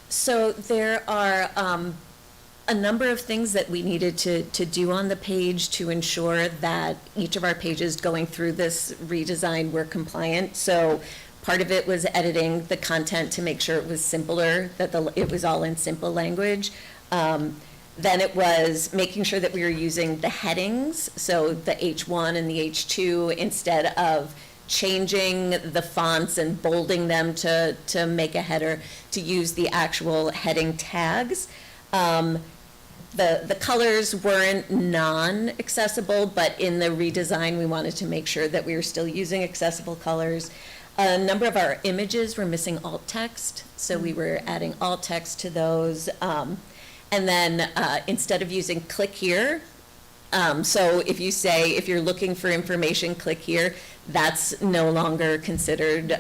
So there are a number of things that we needed to do on the page to ensure that each of our pages going through this redesign were compliant. So part of it was editing the content to make sure it was simpler, that it was all in simple language. Then it was making sure that we were using the headings, so the H1 and the H2, instead of changing the fonts and bolding them to make a header, to use the actual heading tags. The colors weren't non-accessible, but in the redesign, we wanted to make sure that we were still using accessible colors. A number of our images were missing alt text, so we were adding alt text to those. And then instead of using click here, so if you say, if you're looking for information, click here, that's no longer considered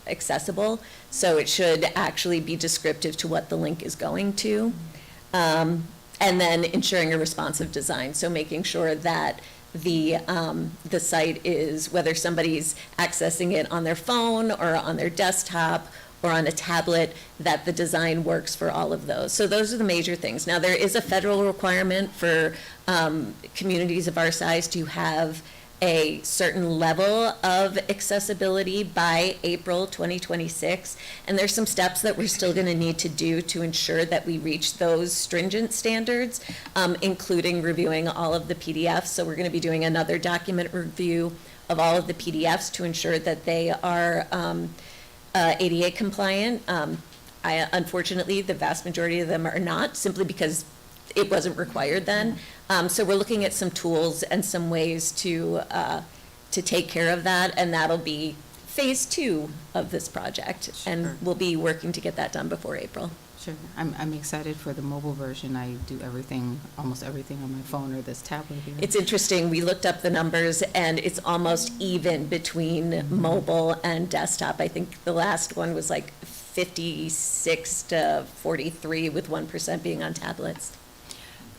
accessible. So it should actually be descriptive to what the link is going to. And then ensuring a responsive design, so making sure that the site is, whether somebody's accessing it on their phone or on their desktop or on a tablet, that the design works for all of those. So those are the major things. Now, there is a federal requirement for communities of our size to have a certain level of accessibility by April 2026. And there's some steps that we're still going to need to do to ensure that we reach those stringent standards, including reviewing all of the PDFs. So we're going to be doing another document review of all of the PDFs to ensure that they are ADA compliant. Unfortunately, the vast majority of them are not, simply because it wasn't required then. So we're looking at some tools and some ways to take care of that, and that'll be phase 2 of this project. Sure. And we'll be working to get that done before April. Sure. I'm excited for the mobile version. I do almost everything on my phone or this tablet here. It's interesting, we looked up the numbers, and it's almost even between mobile and desktop. I think the last one was like 56 to 43, with 1% being on tablets.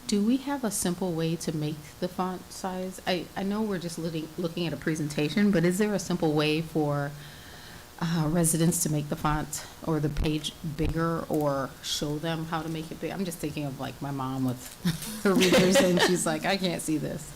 Do we have a simple way to make the font size? I know we're just looking at a presentation, but is there a simple way for residents to make the font or the page bigger, or show them how to make it big? I'm just thinking of like my mom with her readers, and she's like, I can't see this.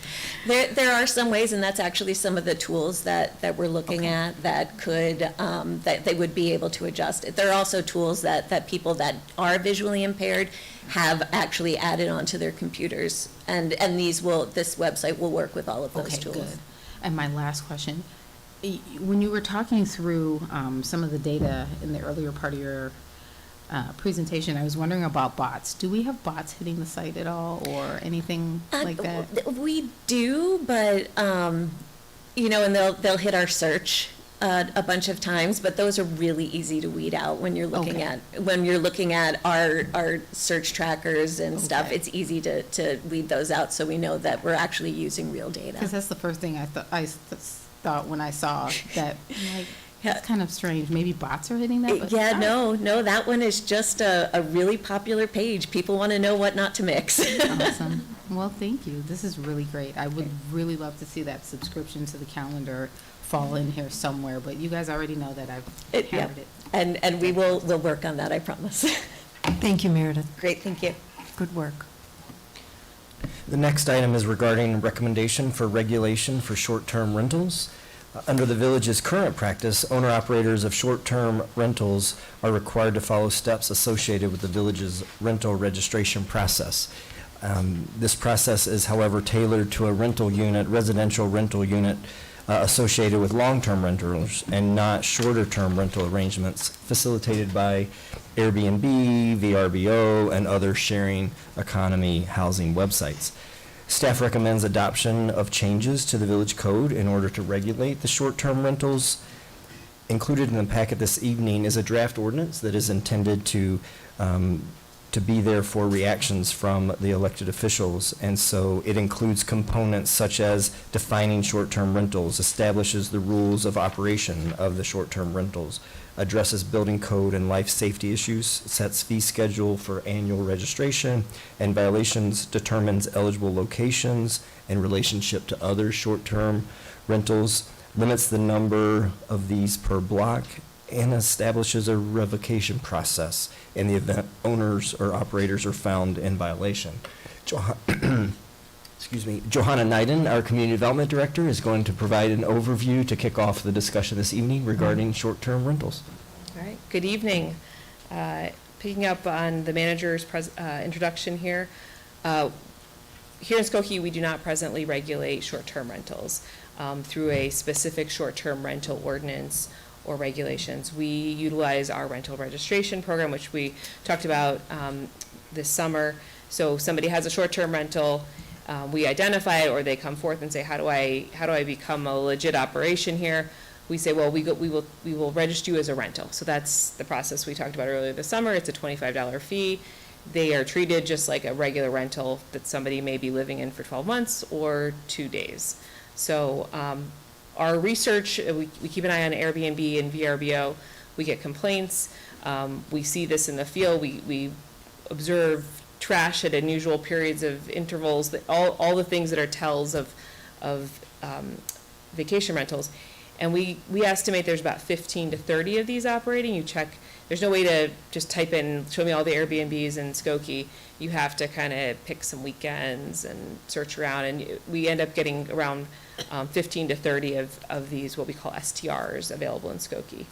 There are some ways, and that's actually some of the tools that we're looking at that could, that they would be able to adjust it. There are also tools that people that are visually impaired have actually added onto their computers, and this website will work with all of those tools. Okay, good. And my last question, when you were talking through some of the data in the earlier part of your presentation, I was wondering about bots. Do we have bots hitting the site at all, or anything like that? We do, but, and they'll hit our search a bunch of times, but those are really easy to weed out when you're looking at our search trackers and stuff. Okay. It's easy to weed those out, so we know that we're actually using real data. Because that's the first thing I thought when I saw that. I'm like, that's kind of strange. Maybe bots are hitting that? But Yeah, no, that one is just a really popular page. People want to know what not to mix. Awesome. Well, thank you. This is really great. I would really love to see that subscription to the calendar fall in here somewhere, but you guys already know that I've hammered it. And we'll work on that, I promise. Thank you, Meredith. Great, thank you. Good work. The next item is regarding recommendation for regulation for short-term rentals. Under the village's current practice, owner-operators of short-term rentals are required to follow steps associated with the village's rental registration process. This process is, however, tailored to a residential rental unit associated with long-term rentals and not shorter-term rental arrangements facilitated by Airbnb, VRBO, and other sharing economy housing websites. Staff recommends adoption of changes to the village code in order to regulate the short-term rentals. Included in the packet this evening is a draft ordinance that is intended to to be there for reactions from the elected officials. And so it includes components such as defining short-term rentals, establishes the rules of operation of the short-term rentals, addresses building code and life safety issues, sets fee schedule for annual registration and violations, determines eligible locations in relationship to other short-term rentals, limits the number of these per block, and establishes a revocation process in the event owners or operators are found in violation. Excuse me, Johanna Neiden, our Community Development Director, is going to provide an overview to kick off the discussion this evening regarding short-term rentals. All right, good evening. Picking up on the manager's introduction here, here in Skokie, we do not presently regulate short-term rentals through a specific short-term rental ordinance or regulations. We utilize our rental registration program, which we talked about this summer. So somebody has a short-term rental, we identify it, or they come forth and say, how do I become a legit operation here? We say, well, we will register you as a rental. So that's the process we talked about earlier this summer. It's a $25 fee. They are treated just like a regular rental that somebody may be living in for 12 months or 2 days. So our research, we keep an eye on Airbnb and VRBO. We get complaints. We see this in the field. We observe trash at unusual periods of intervals, that all the things that are tells of vacation rentals. And we estimate there's about 15 to 30 of these operating. You check, there's no way to just type in, show me all the Airbnbs in Skokie. You have to kind of pick some weekends and search around, and we end up getting around 15 to 30 of these, what we call STRs, available in Skokie.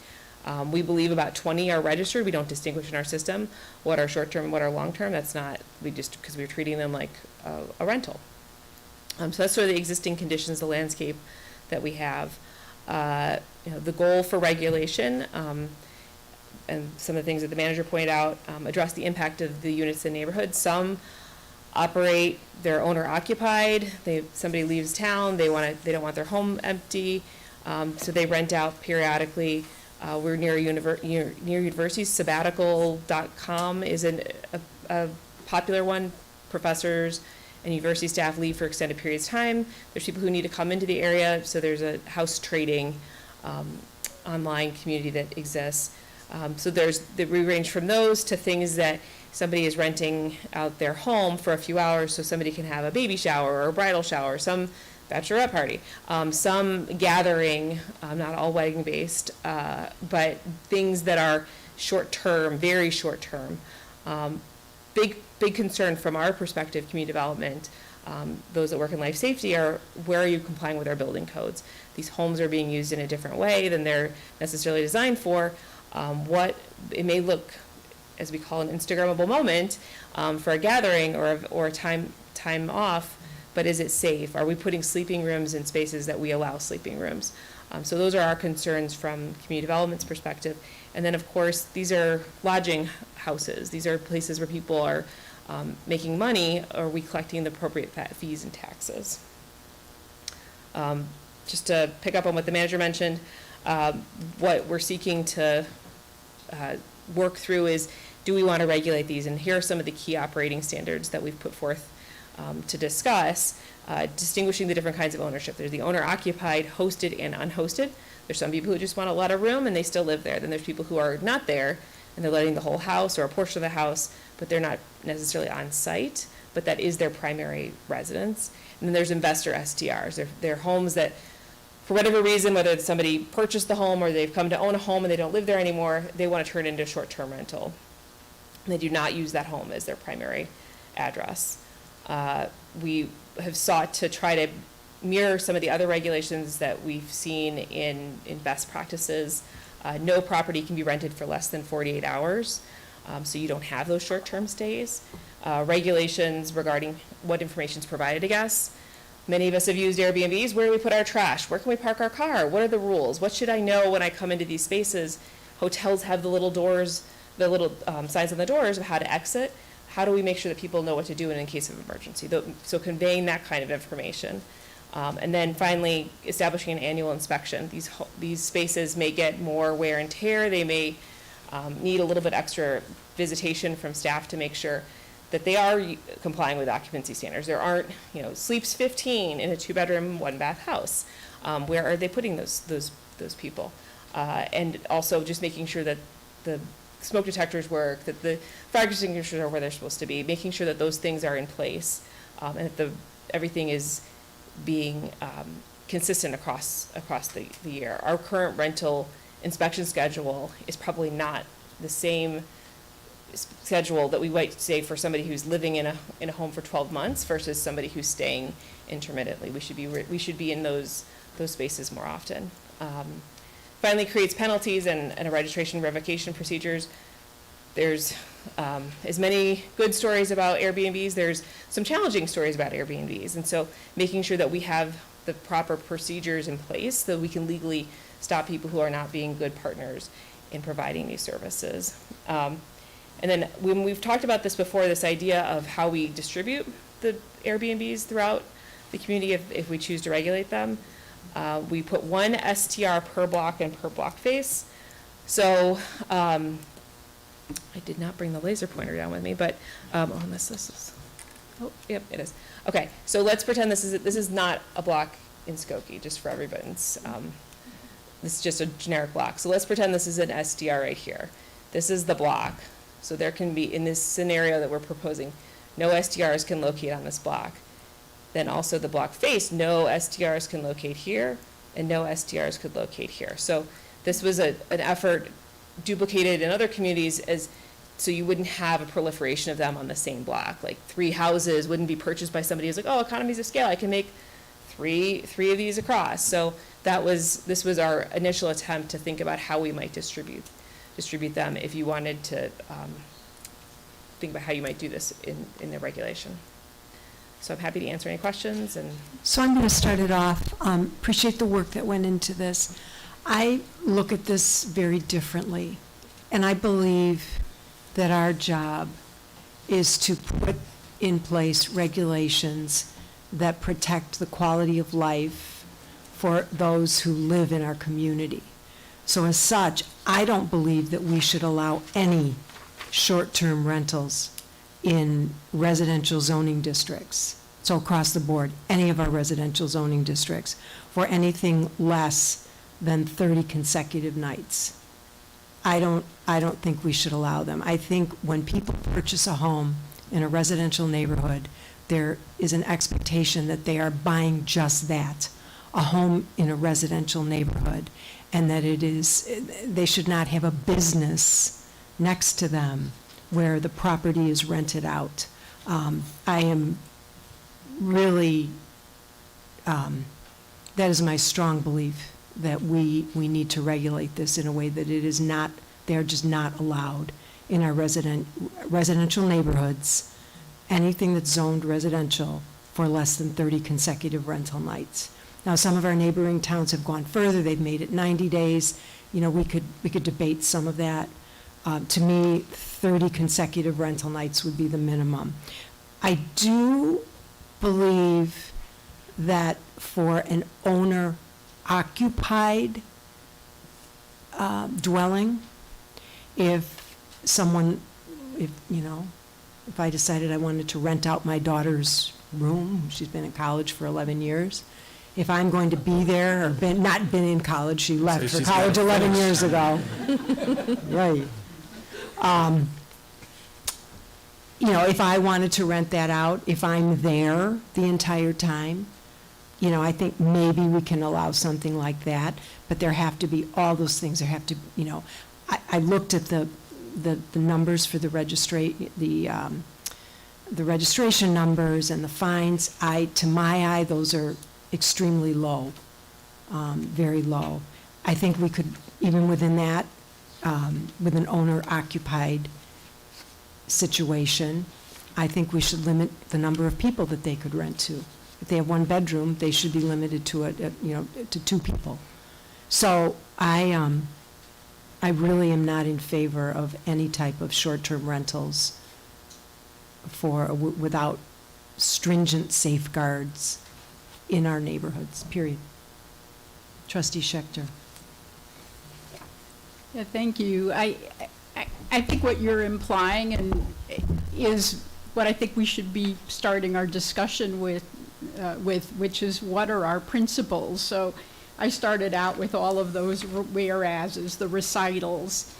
We believe about 20 are registered. We don't distinguish in our system what are short-term and what are long-term. That's not, we just, because we're treating them like a rental. So that's sort of the existing conditions, the landscape that we have. The goal for regulation, and some of the things that the manager pointed out, address the impact of the units in neighborhoods. Some operate, they're owner occupied. Somebody leaves town, they don't want their home empty, so they rent out periodically. We're near universities. Sabbatical.com is a popular one. Professors and university staff leave for extended periods of time. There's people who need to come into the area, so there's a house trading online community that exists. So we range from those to things that somebody is renting out their home for a few hours so somebody can have a baby shower or a bridal shower, some bachelorette party, some gathering, not all wedding based, but things that are short-term, very short-term. Big concern from our perspective, community development, those that work in life safety, are where are you complying with our building codes? These homes are being used in a different way than they're necessarily designed for. What it may look, as we call an Instagrammable moment, for a gathering or a time off, but is it safe? Are we putting sleeping rooms in spaces that we allow sleeping rooms? So those are our concerns from community development's perspective. And then, of course, these are lodging houses. These are places where people are making money. Are we collecting the appropriate fees and taxes? Just to pick up on what the manager mentioned, what we're seeking to work through is, do we want to regulate these? And here are some of the key operating standards that we've put forth to discuss, distinguishing the different kinds of ownership. There's the owner-occupied, hosted, and unhosted. There's some people who just want to let a room and they still live there. Then there's people who are not there and they're letting the whole house or a portion of the house, but they're not necessarily on site, but that is their primary residence. And then there's investor STRs. They're homes that, for whatever reason, whether it's somebody purchased the home or they've come to own a home and they don't live there anymore, they want to turn it into a short-term rental. And they do not use that home as their primary address. We have sought to try to mirror some of the other regulations that we've seen in best practices. No property can be rented for less than 48 hours, so you don't have those short-term stays. Regulations regarding what information is provided to guests. Many of us have used Airbnbs. Where do we put our trash? Where can we park our car? What are the rules? What should I know when I come into these spaces? Hotels have the little doors, the little signs on the doors of how to exit. How do we make sure that people know what to do in case of emergency? So conveying that kind of information. And then finally, establishing an annual inspection. These spaces may get more wear and tear. They may need a little bit extra visitation from staff to make sure that they are complying with occupancy standards. There aren't, sleeps 15 in a 2-bedroom, 1-bath house. Where are they putting those people? And also just making sure that the smoke detectors work, that the fire extinguishers are where they're supposed to be, making sure that those things are in place, and that everything is being consistent across the year. Our current rental inspection schedule is probably not the same schedule that we might say for somebody who's living in a home for 12 months versus somebody who's staying intermittently. We should be in those spaces more often. Finally, creates penalties and a registration revocation procedures. There's as many good stories about Airbnbs, there's some challenging stories about Airbnbs. And so making sure that we have the proper procedures in place so we can legally stop people who are not being good partners in providing these services. And then when we've talked about this before, this idea of how we distribute the Airbnbs throughout the community if we choose to regulate them, we put 1 STR per block and per block face. So I did not bring the laser pointer down with me, but unless this is, oh, yep, it is. Okay, so let's pretend this is not a block in Skokie, just for everybody's. This is just a generic block. So let's pretend this is an SDR right here. This is the block. So there can be, in this scenario that we're proposing, no SDRs can locate on this block. Then also the block face, no SDRs can locate here, and no SDRs could locate here. So this was an effort duplicated in other communities so you wouldn't have a proliferation of them on the same block. Like 3 houses wouldn't be purchased by somebody who's like, oh, economies of scale, I can make three of these across. So this was our initial attempt to think about how we might distribute them if you wanted to think about how you might do this in the regulation. So I'm happy to answer any questions. So I'm going to start it off. Appreciate the work that went into this. I look at this very differently, and I believe that our job is to put in place regulations that protect the quality of life for those who live in our community. So as such, I don't believe that we should allow any short-term rentals in residential zoning districts. So across the board, any of our residential zoning districts for anything less than 30 consecutive nights. I don't think we should allow them. I think when people purchase a home in a residential neighborhood, there is an expectation that they are buying just that, a home in a residential neighborhood, and that they should not have a business next to them where the property is rented out. I am really, that is my strong belief that we need to regulate this in a way that it is not, they're just not allowed in our residential neighborhoods, anything that's zoned residential for less than 30 consecutive rental nights. Now, some of our neighboring towns have gone further. They've made it 90 days. We could debate some of that. To me, 30 consecutive rental nights would be the minimum. I do believe that for an owner-occupied dwelling, if I decided I wanted to rent out my daughter's room, she's been in college for 11 years, if I'm going to be there, or not been in college, she left for college 11 years ago. Right. If I wanted to rent that out, if I'm there the entire time, I think maybe we can allow something like that, but there have to be all those things. There have to, I looked at the numbers for the registration numbers and the fines. To my eye, those are extremely low, very low. I think we could, even within that, with an owner-occupied situation, I think we should limit the number of people that they could rent to. If they have 1 bedroom, they should be limited to to 2 people. So I really am not in favor of any type of short-term rentals without stringent safeguards in our neighborhoods, period. Trustee Schechter. Yeah, thank you. I think what you're implying is what I think we should be starting our discussion with, which is what are our principles? So I started out with all of those whereases, the recitals,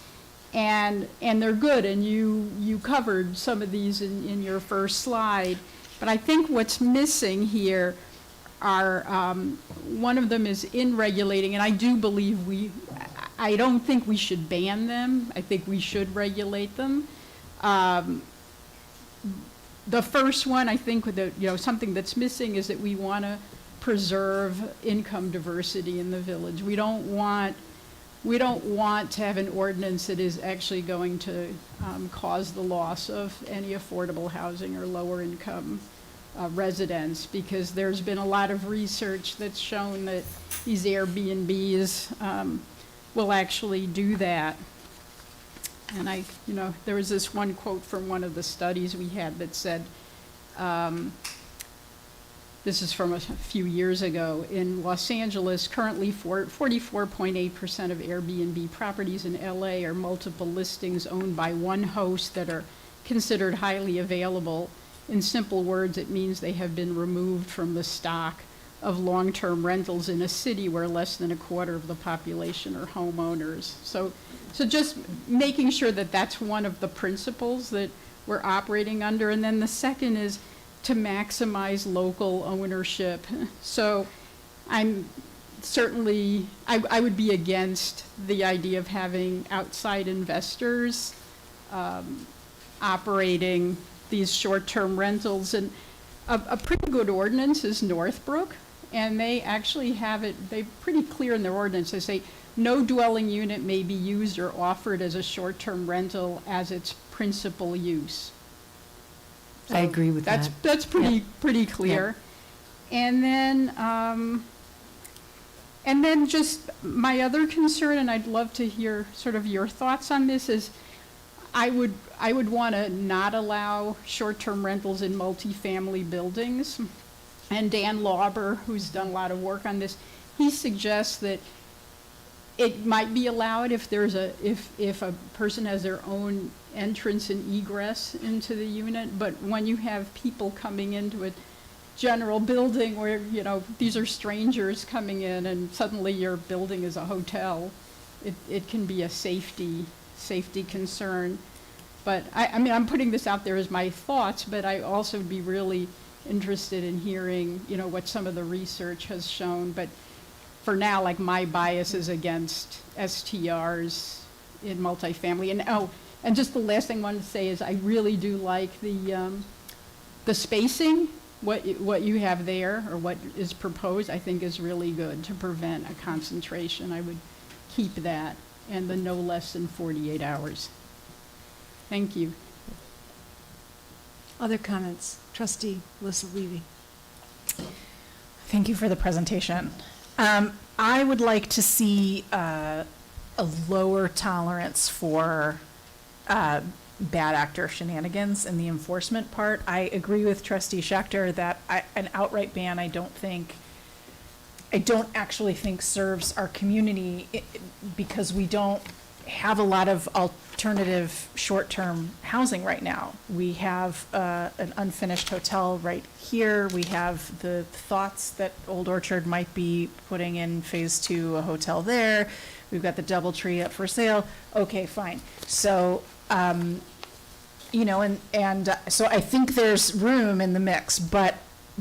and they're good, and you covered some of these in your first slide. But I think what's missing here are, one of them is in regulating, and I do believe I don't think we should ban them. I think we should regulate them. The first one, I think, something that's missing is that we want to preserve income diversity in the village. We don't want to have an ordinance that is actually going to cause the loss of any affordable housing or lower income residents, because there's been a lot of research that's shown that these Airbnbs will actually do that. And there was this one quote from one of the studies we had that said, this is from a few years ago, in Los Angeles, currently 44.8% of Airbnb properties in LA are multiple listings owned by one host that are considered highly available. In simple words, it means they have been removed from the stock of long-term rentals in a city where less than a quarter of the population are homeowners. So just making sure that that's one of the principles that we're operating under. And then the second is to maximize local ownership. So I'm certainly, I would be against the idea of having outside investors operating these short-term rentals. And a pretty good ordinance is Northbrook, and they actually have it, they're pretty clear in their ordinance. They say, no dwelling unit may be used or offered as a short-term rental as its principal use. I agree with that. That's pretty clear. And then just my other concern, and I'd love to hear sort of your thoughts on this, is I would want to not allow short-term rentals in multifamily buildings. And Dan Lauber, who's done a lot of work on this, he suggests that it might be allowed if if a person has their own entrance and egress into the unit. But when you have people coming into a general building where, these are strangers coming in and suddenly your building is a hotel, it can be a safety concern. But I'm putting this out there as my thoughts, but I also would be really interested in hearing, what some of the research has shown. But for now, my bias is against STRs in multifamily. And just the last thing I wanted to say is I really do like the spacing. What you have there, or what is proposed, I think is really good to prevent a concentration. I would keep that, and the no less than 48 hours. Thank you. Other comments? Trustee Alyssa Levy. Thank you for the presentation. I would like to see a lower tolerance for bad actor shenanigans in the enforcement part. I agree with Trustee Schechter that an outright ban I don't actually think serves our community because we don't have a lot of alternative short-term housing right now. We have an unfinished hotel right here. We have the thoughts that Old Orchard might be putting in phase 2 a hotel there. We've got the DoubleTree up for sale. Okay, fine. So, so I think there's room in the mix, but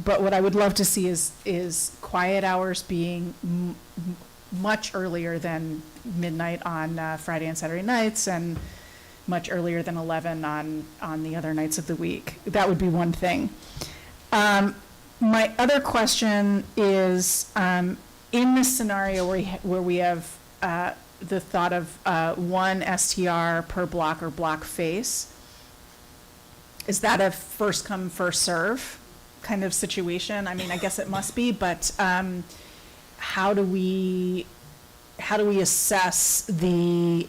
what I would love to see is quiet hours being much earlier than midnight on Friday and Saturday nights, and much earlier than 11 on the other nights of the week. That would be one thing. My other question is, in this scenario where we have the thought of one STR per block or block face, is that a first come, first serve kind of situation? I mean, I guess it must be, but how do we assess the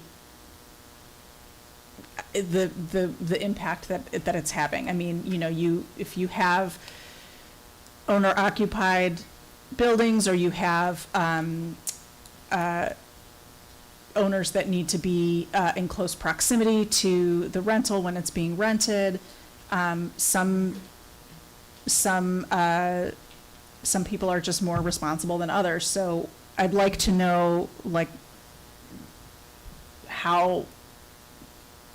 impact that it's having? I mean, if you have owner occupied buildings, or you have owners that need to be in close proximity to the rental when it's being rented. Some people are just more responsible than others. So I'd like to know, like, how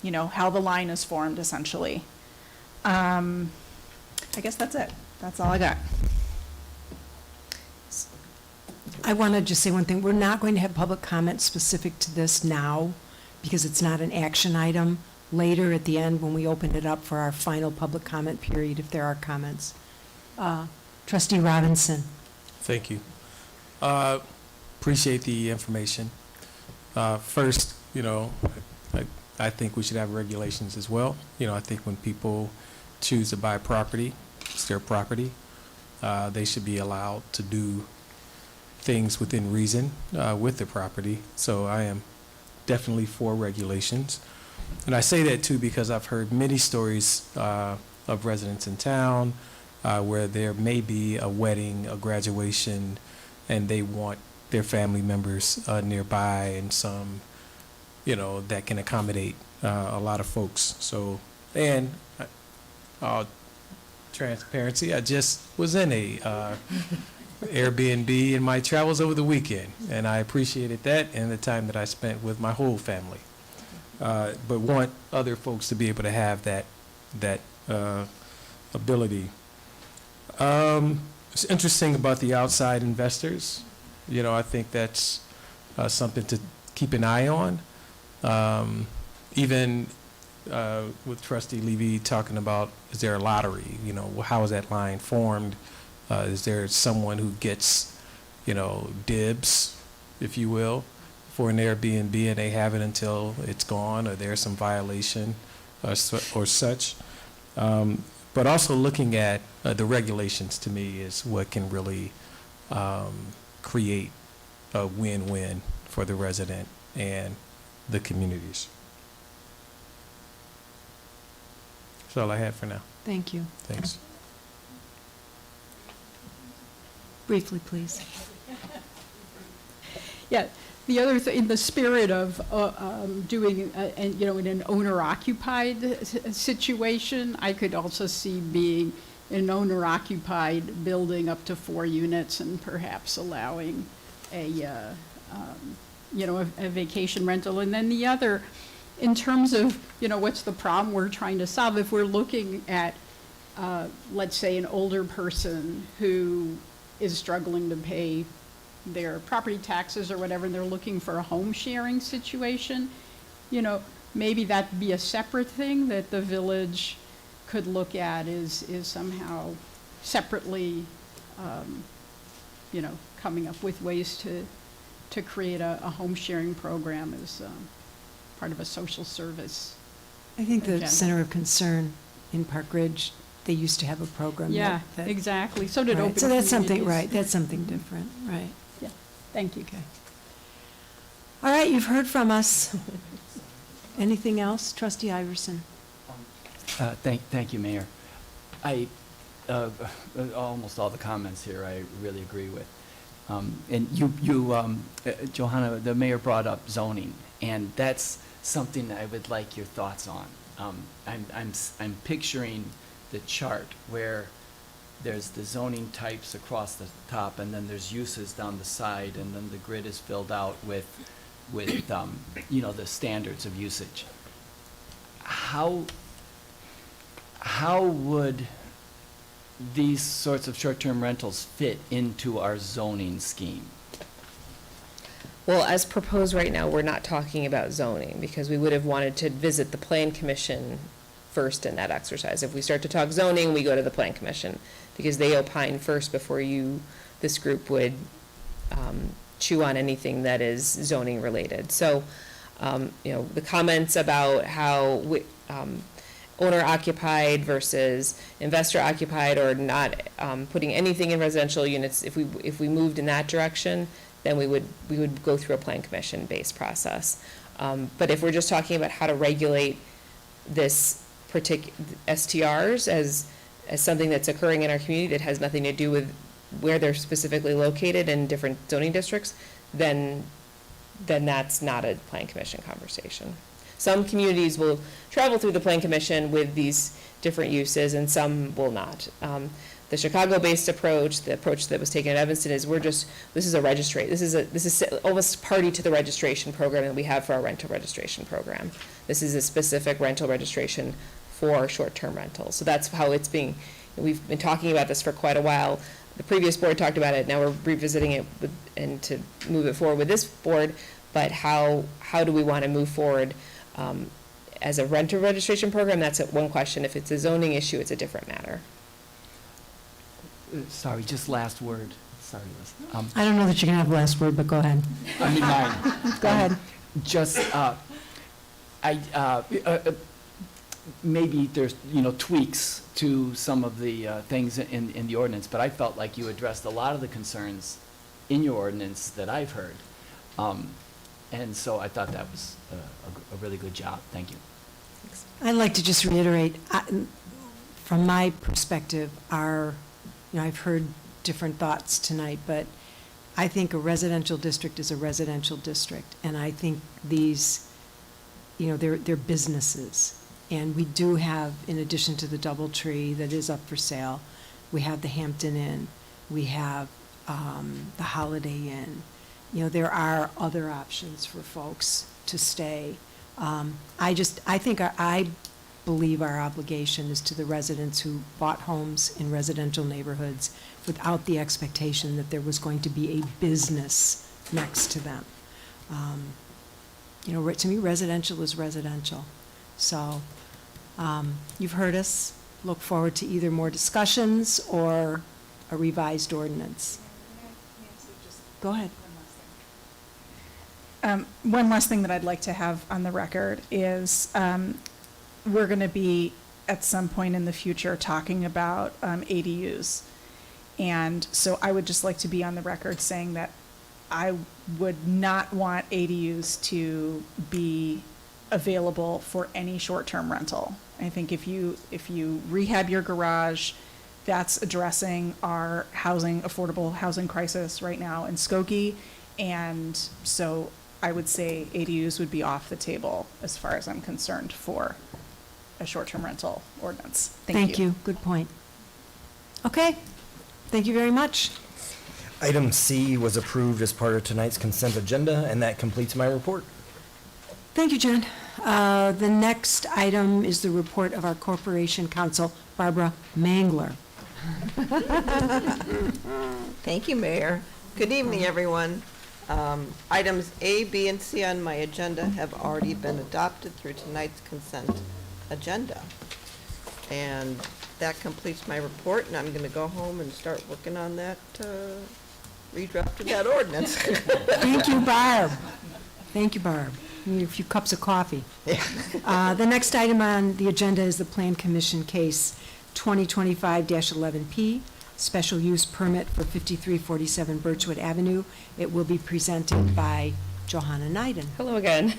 the line is formed, essentially. I guess that's it. That's all I got. I want to just say one thing. We're not going to have public comment specific to this now because it's not an action item. Later at the end, when we open it up for our final public comment period, if there are comments. Trustee Robinson. Thank you. Appreciate the information. First, I think we should have regulations as well. I think when people choose to buy property, it's their property. They should be allowed to do things within reason with the property. So I am definitely for regulations. And I say that too because I've heard many stories of residents in town where there may be a wedding, a graduation, and they want their family members nearby and some, that can accommodate a lot of folks. So, and transparency, I just was in a Airbnb in my travels over the weekend, and I appreciated that and the time that I spent with my whole family. But want other folks to be able to have that ability. It's interesting about the outside investors. I think that's something to keep an eye on. Even with Trustee Levy talking about, is there a lottery? How is that line formed? Is there someone who gets, dibs, if you will, for an Airbnb and they have it until it's gone, or there's some violation or such? But also looking at the regulations, to me, is what can really create a win-win for the resident and the communities. That's all I have for now. Thank you. Thanks. Briefly, please. Yeah, the other thing, in the spirit of doing, in an owner-occupied situation, I could also see being an owner-occupied building up to 4 units and perhaps allowing a vacation rental. And then the other, in terms of, what's the problem we're trying to solve, if we're looking at, let's say, an older person who is struggling to pay their property taxes or whatever, and they're looking for a home sharing situation, maybe that'd be a separate thing that the village could look at is somehow separately, coming up with ways to create a home sharing program as part of a social service. I think the agenda. Center of Concern in Park Ridge, they used to have a program. Yeah, that exactly. So did right. Open So that's something, Communities. right, that's something different, right. Yeah, thank you. Okay. All right, you've heard from us. Anything else? Trustee Iverson? Thank you, Mayor. Almost all the comments here I really agree with. And Johanna, the mayor brought up zoning, and that's something I would like your thoughts on. I'm picturing the chart where there's the zoning types across the top, and then there's uses down the side, and then the grid is filled out with the standards of usage. How would these sorts of short-term rentals fit into our zoning scheme? Well, as proposed right now, we're not talking about zoning, because we would have wanted to visit the Plan Commission first in that exercise. If we start to talk zoning, we go to the Plan Commission, because they opine first before this group would chew on anything that is zoning related. So, the comments about how owner-occupied versus investor-occupied, or not putting anything in residential units, if we moved in that direction, then we would go through a Plan Commission-based process. But if we're just talking about how to regulate this STRs as something that's occurring in our community that has nothing to do with where they're specifically located in different zoning districts, then then that's not a plan commission conversation. Some communities will travel through the plan commission with these different uses, and some will not. The Chicago-based approach, the approach that was taken at Evanston is this is almost party to the registration program that we have for our rental registration program. This is a specific rental registration for short-term rentals. So that's how it's we've been talking about this for quite a while. The previous board talked about it, now we're revisiting it and to move it forward with this board, but how do we want to move forward as a rental registration program? That's one question. If it's a zoning issue, it's a different matter. Sorry, just last word. Sorry, Liz. I don't know that you can have last word, but go ahead. I mean, mine. Go ahead. Just, maybe there's, tweaks to some of the things in the ordinance, but I felt like you addressed a lot of the concerns in your ordinance that I've heard. And so I thought that was a really good job. Thank you. I'd like to just reiterate, from my perspective, I've heard different thoughts tonight, but I think a residential district is a residential district, and I think these, they're businesses. And we do have, in addition to the DoubleTree that is up for sale, we have the Hampton Inn, we have the Holiday Inn. There are other options for folks to stay. I believe our obligation is to the residents who bought homes in residential neighborhoods without the expectation that there was going to be a business next to them. To me, residential is residential. So you've heard us. Look forward to either more discussions or a revised ordinance. Go ahead. One last thing that I'd like to have on the record is we're going to be, at some point in the future, talking about ADUs. And so I would just like to be on the record saying that I would not want ADUs to be available for any short-term rental. I think if you rehab your garage, that's addressing our affordable housing crisis right now in Skokie. And so I would say ADUs would be off the table as far as I'm concerned for a short-term rental ordinance. Thank you. Good point. Okay, thank you very much. Item C was approved as part of tonight's consent agenda, and that completes my report. Thank you, Jen. The next item is the report of our Corporation Counsel, Barbara Mangler. Thank you, Mayor. Good evening, everyone. Items A, B, and C on my agenda have already been adopted through tonight's consent agenda. And that completes my report, and I'm going to go home and start working on that redraft of that ordinance. Thank you, Barb. Thank you, Barb. Need a few cups of coffee. The next item on the agenda is the Plan Commission case 2025-11P, special use permit for 5347 Birchwood Avenue. It will be presented by Johanna Neiden. Hello again.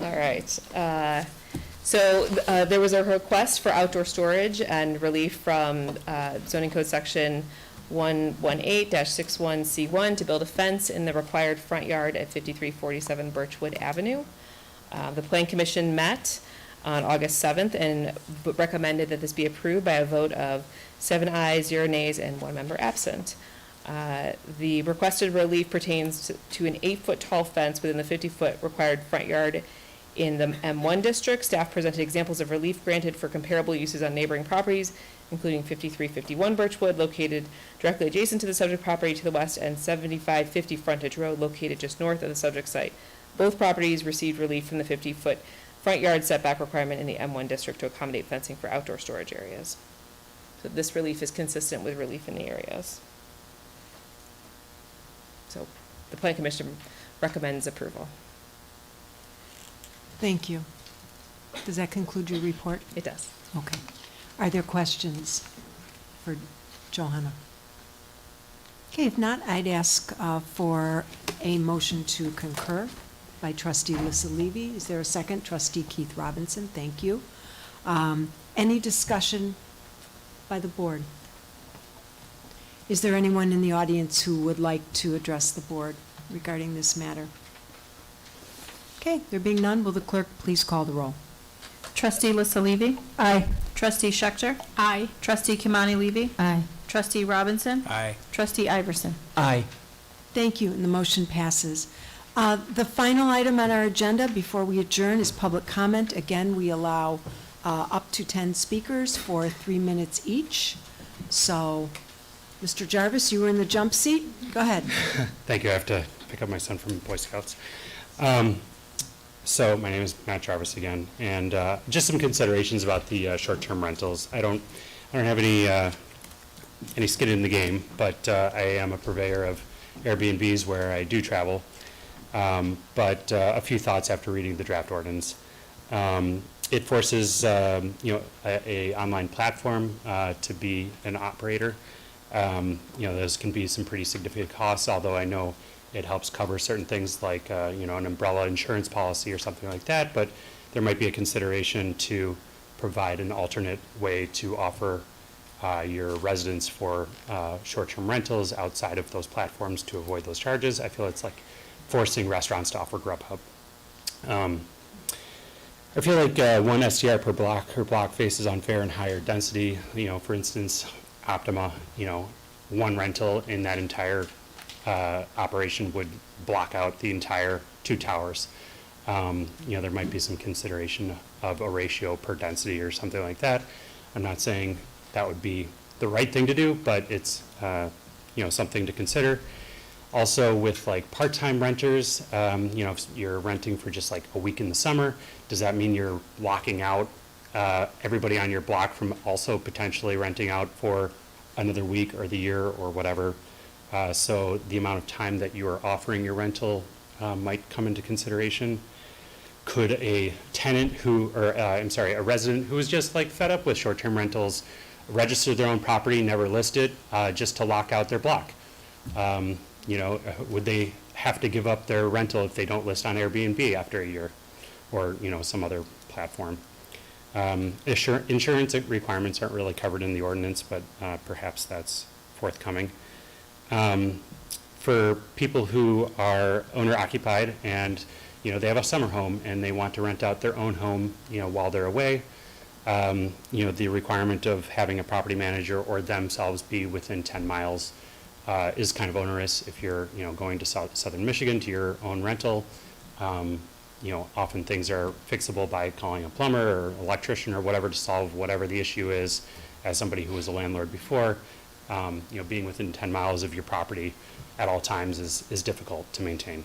All right. So there was a request for outdoor storage and relief from zoning code section 118-61C1 to build a fence in the required front yard at 5347 Birchwood Avenue. The Plan Commission met on August 7th and recommended that this be approved by a vote of 7 ayes, 0 nays, and 1 member absent. The requested relief pertains to an 8-foot tall fence within the 50-foot required front yard in the M1 district. Staff presented examples of relief granted for comparable uses on neighboring properties, including 5351 Birchwood, located directly adjacent to the subject property to the west, and 7550 Frontage Road, located just north of the subject site. Both properties received relief from the 50-foot front yard setback requirement in the M1 district to accommodate fencing for outdoor storage areas. So this relief is consistent with relief in the areas. So the Plan Commission recommends approval. Thank you. Does that conclude your report? It does. Okay. Are there questions for Johanna? Okay, if not, I'd ask for a motion to concur by Trustee Lissa Levy. Is there a second? Trustee Keith Robinson, thank you. Any discussion by the board? Is there anyone in the audience who would like to address the board regarding this matter? Okay, there being none, will the clerk please call the roll? Trustee La Salivy? Aye. Trustee Schechter? Aye. Trustee Kimani Levy? Aye. Trustee Robinson? Aye. Trustee Iverson? Aye. Thank you, and the motion passes. The final item on our agenda before we adjourn is public comment. Again, we allow up to 10 speakers for 3 minutes each. So, Mr. Jarvis, you were in the jump seat. Go ahead. Thank you. I have to pick up my son from Boy Scouts. So my name is Matt Jarvis again, and just some considerations about the short-term rentals. I don't have any skin in the game, but I am a purveyor of Airbnbs where I do travel. But a few thoughts after reading the draft ordinance. It forces a online platform to be an operator. Those can be some pretty significant costs, although I know it helps cover certain things like an umbrella insurance policy or something like that, but there might be a consideration to provide an alternate way to offer your residents for short-term rentals outside of those platforms to avoid those charges. I feel it's like forcing restaurants to offer Grubhub. I feel like one STR per block face is unfair and higher density. For instance, Optima, one rental in that entire operation would block out the entire 2 towers. There might be some consideration of a ratio per density or something like that. I'm not saying that would be the right thing to do, but it's something to consider. Also, with like part-time renters, if you're renting for just like a week in the summer, does that mean you're locking out everybody on your block from also potentially renting out for another week or the year or whatever? So the amount of time that you are offering your rental might come into consideration. Could a a resident who is just like fed up with short-term rentals register their own property, never list it, just to lock out their block? Would they have to give up their rental if they don't list on Airbnb after a year or, some other platform? Insurance requirements aren't really covered in the ordinance, but perhaps that's forthcoming. For people who are owner-occupied and, they have a summer home and they want to rent out their own home, while they're away, the requirement of having a property manager or themselves be within 10 miles is kind of onerous. If you're, going to southern Michigan to your own rental, often things are fixable by calling a plumber or electrician or whatever to solve whatever the issue is. As somebody who was a landlord before, being within 10 miles of your property at all times is difficult to maintain.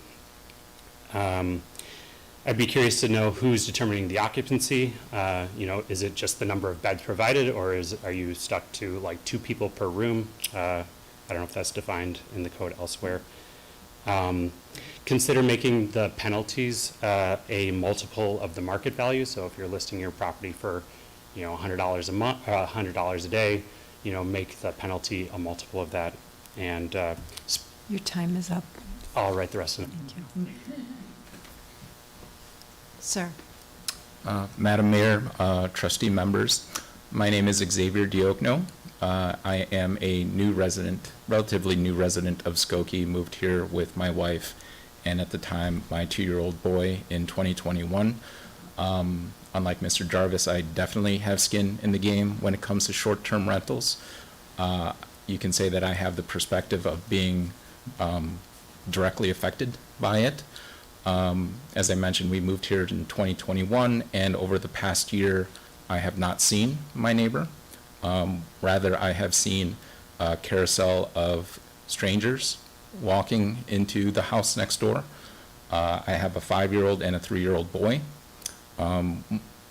I'd be curious to know who's determining the occupancy. Is it just the number of beds provided, or are you stuck to like 2 people per room? I don't know if that's defined in the code elsewhere. Consider making the penalties a multiple of the market value. So if you're listing your property for, $100 a month, $100 a day, make the penalty a multiple of that. And Your time is up. I'll write the rest of it. Thank you. Sir. Madam Mayor, trustee members, my name is Xavier Diokno. I am a relatively new resident of Skokie, moved here with my wife and at the time my 2-year-old boy in 2021. Unlike Mr. Jarvis, I definitely have skin in the game when it comes to short-term rentals. You can say that I have the perspective of being directly affected by it. As I mentioned, we moved here in 2021, and over the past year, I have not seen my neighbor. Rather, I have seen a carousel of strangers walking into the house next door. I have a 5-year-old and a 3-year-old boy.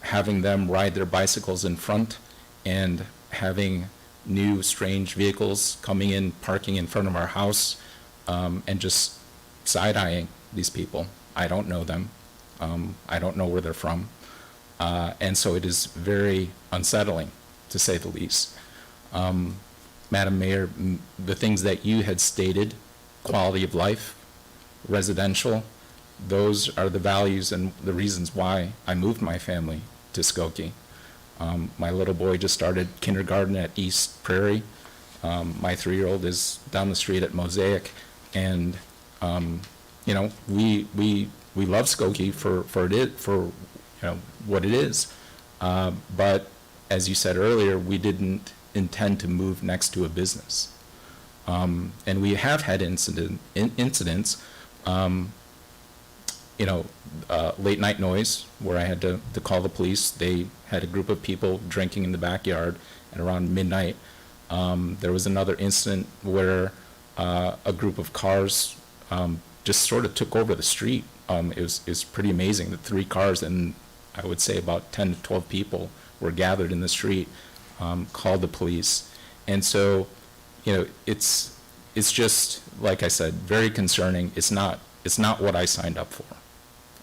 Having them ride their bicycles in front and having new strange vehicles coming in, parking in front of our house, and just side-eyeing these people. I don't know them. I don't know where they're from. And so it is very unsettling, to say the least. Madam Mayor, the things that you had stated, quality of life, residential, those are the values and the reasons why I moved my family to Skokie. My little boy just started kindergarten at East Prairie. My 3-year-old is down the street at Mosaic, and you know, we love Skokie for what it is. But as you said earlier, we didn't intend to move next to a business. And we have had incidents, late night noise where I had to call the police. They had a group of people drinking in the backyard at around midnight. There was another incident where a group of cars just sort of took over the street. It was pretty amazing. The 3 cars and I would say about 10 to 12 people were gathered in the street, called the police. And so, it's just, like I said, very concerning. It's not what I signed up for.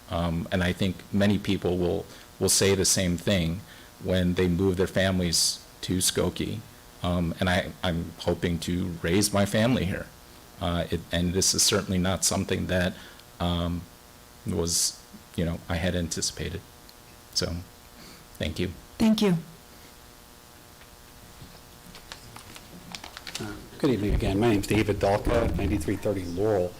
And I think many people will say the same thing when they move their families to Skokie. And I'm hoping to raise my family here. And this is certainly not something that was, I had anticipated. So, thank you. Thank you. Good evening again. My name's David Dalka, 9330 Laurel.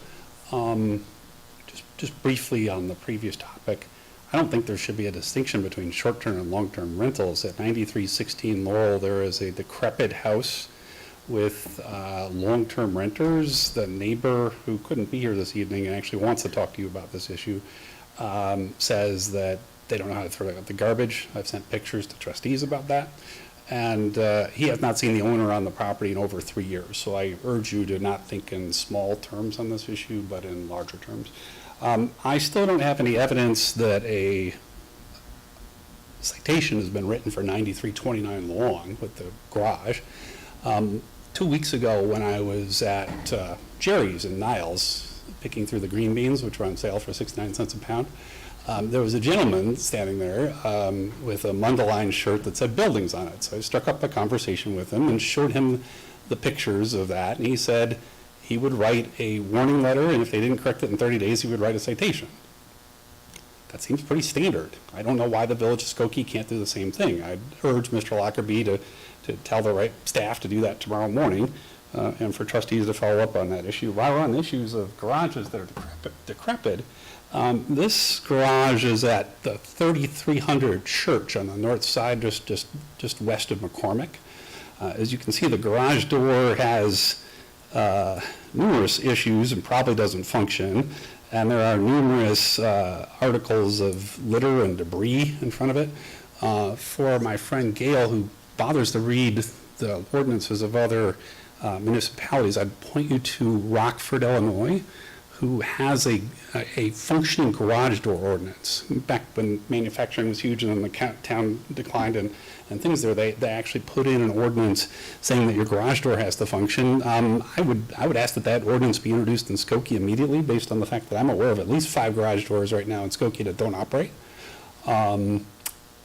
Just briefly on the previous topic, I don't think there should be a distinction between short-term and long-term rentals. At 9316 Laurel, there is a decrepit house with long-term renters. The neighbor who couldn't be here this evening and actually wants to talk to you about this issue says that they don't know how to throw out the garbage. I've sent pictures to trustees about that. And he has not seen the owner on the property in over 3 years. So I urge you to not think in small terms on this issue, but in larger terms. I still don't have any evidence that a citation has been written for 9329 Long with the garage. 2 weeks ago when I was at Jerry's in Niles, picking through the green beans, which were on sale for 69 cents a pound, there was a gentleman standing there with a Mundelein shirt that said buildings on it. So I struck up a conversation with him and showed him the pictures of that. And he said he would write a warning letter, and if they didn't correct it in 30 days, he would write a citation. That seems pretty standard. I don't know why the Village of Skokie can't do the same thing. I'd urge Mr. Lockerbie to tell the right staff to do that tomorrow morning, and for trustees to follow up on that issue. While we're on issues of garages that are decrepit, this garage is at the 3300 Church on the north side, just west of McCormick. As you can see, the garage door has numerous issues and probably doesn't function, and there are numerous articles of litter and debris in front of it. For my friend Gail, who bothers to read the ordinances of other municipalities, I'd point you to Rockford, Illinois, who has a functioning garage door ordinance. Back when manufacturing was huge and then the town declined and things there, they actually put in an ordinance saying that your garage door has to function. I would ask that ordinance be introduced in Skokie immediately, based on the fact that I'm aware of at least 5 garage doors right now in Skokie that don't operate.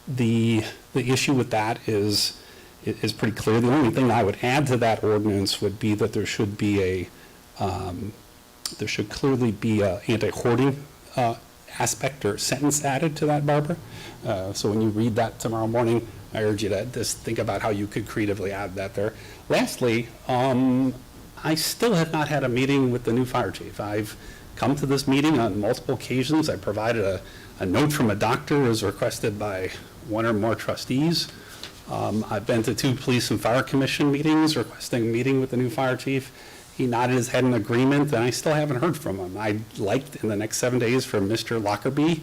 The issue with that is pretty clear. The only thing I would add to that ordinance would be that there should clearly be an anti-hoarding aspect or sentence added to that, Barbara. So when you read that tomorrow morning, I urge you to just think about how you could creatively add that there. Lastly, I still have not had a meeting with the new fire chief. I've come to this meeting on multiple occasions. I provided a note from a doctor as requested by one or more trustees. I've been to 2 police and fire commission meetings requesting a meeting with the new fire chief. He nodded his head in agreement, and I still haven't heard from him. I'd like in the next 7 days for Mr. Lockerbie,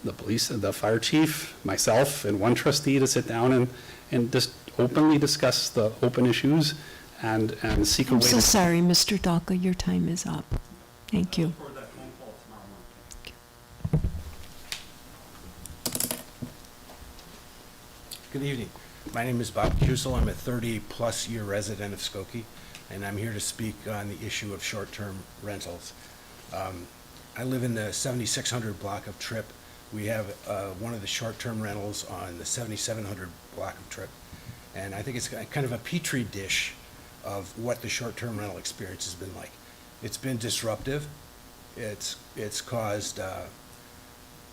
the fire chief, myself, and one trustee to sit down and just openly discuss the open issues and seek a way I'm so to... sorry, Mr. Dalka, your time is up. Thank you. Good evening. My name is Bob Kusel. I'm a 30-plus year resident of Skokie, and I'm here to speak on the issue of short-term rentals. I live in the 7600 block of Tripp. We have one of the short-term rentals on the 7700 block of Tripp, and I think it's kind of a petri dish of what the short-term rental experience has been like. It's been disruptive. It's caused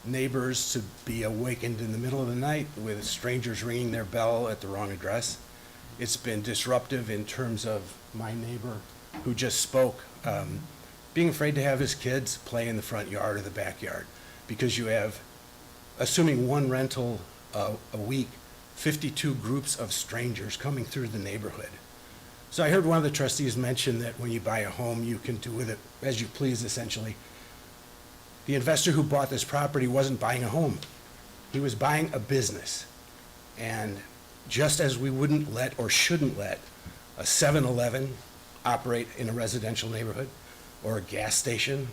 neighbors to be awakened in the middle of the night with strangers ringing their bell at the wrong address. It's been disruptive in terms of my neighbor who just spoke. being afraid to have his kids play in the front yard or the backyard because you have, assuming one rental a week, 52 groups of strangers coming through the neighborhood. So I heard one of the trustees mention that when you buy a home, you can do with it as you please, essentially. The investor who bought this property wasn't buying a home. He was buying a business. And just as we wouldn't let or shouldn't let a 7-Eleven operate in a residential neighborhood, or a gas station,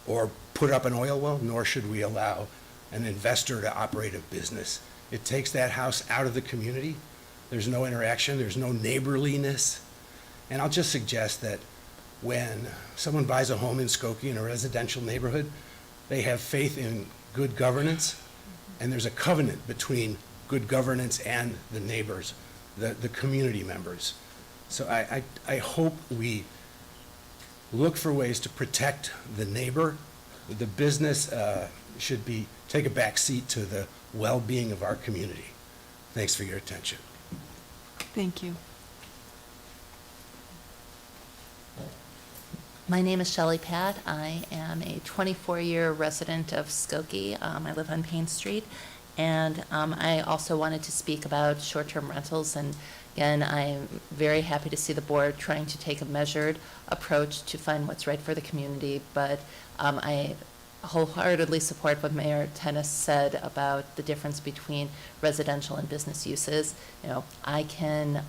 or put up an oil well, nor should we allow an investor to operate a business. It takes that house out of the community. There's no interaction, there's no neighborliness. And I'll just suggest that when someone buys a home in Skokie in a residential neighborhood, they have faith in good governance, and there's a covenant between good governance and the neighbors, the community members. So I hope we look for ways to protect the neighbor. The business should take a back seat to the well-being of our community. Thanks for your attention. Thank you. My name is Shelley Pat. I am a 24-year resident of Skokie. I live on Payne Street, and I also wanted to speak about short-term rentals. And again, I'm very happy to see the board trying to take a measured approach to find what's right for the community. But I wholeheartedly support what Mayor Tennis said about the difference between residential and business uses. You know, I can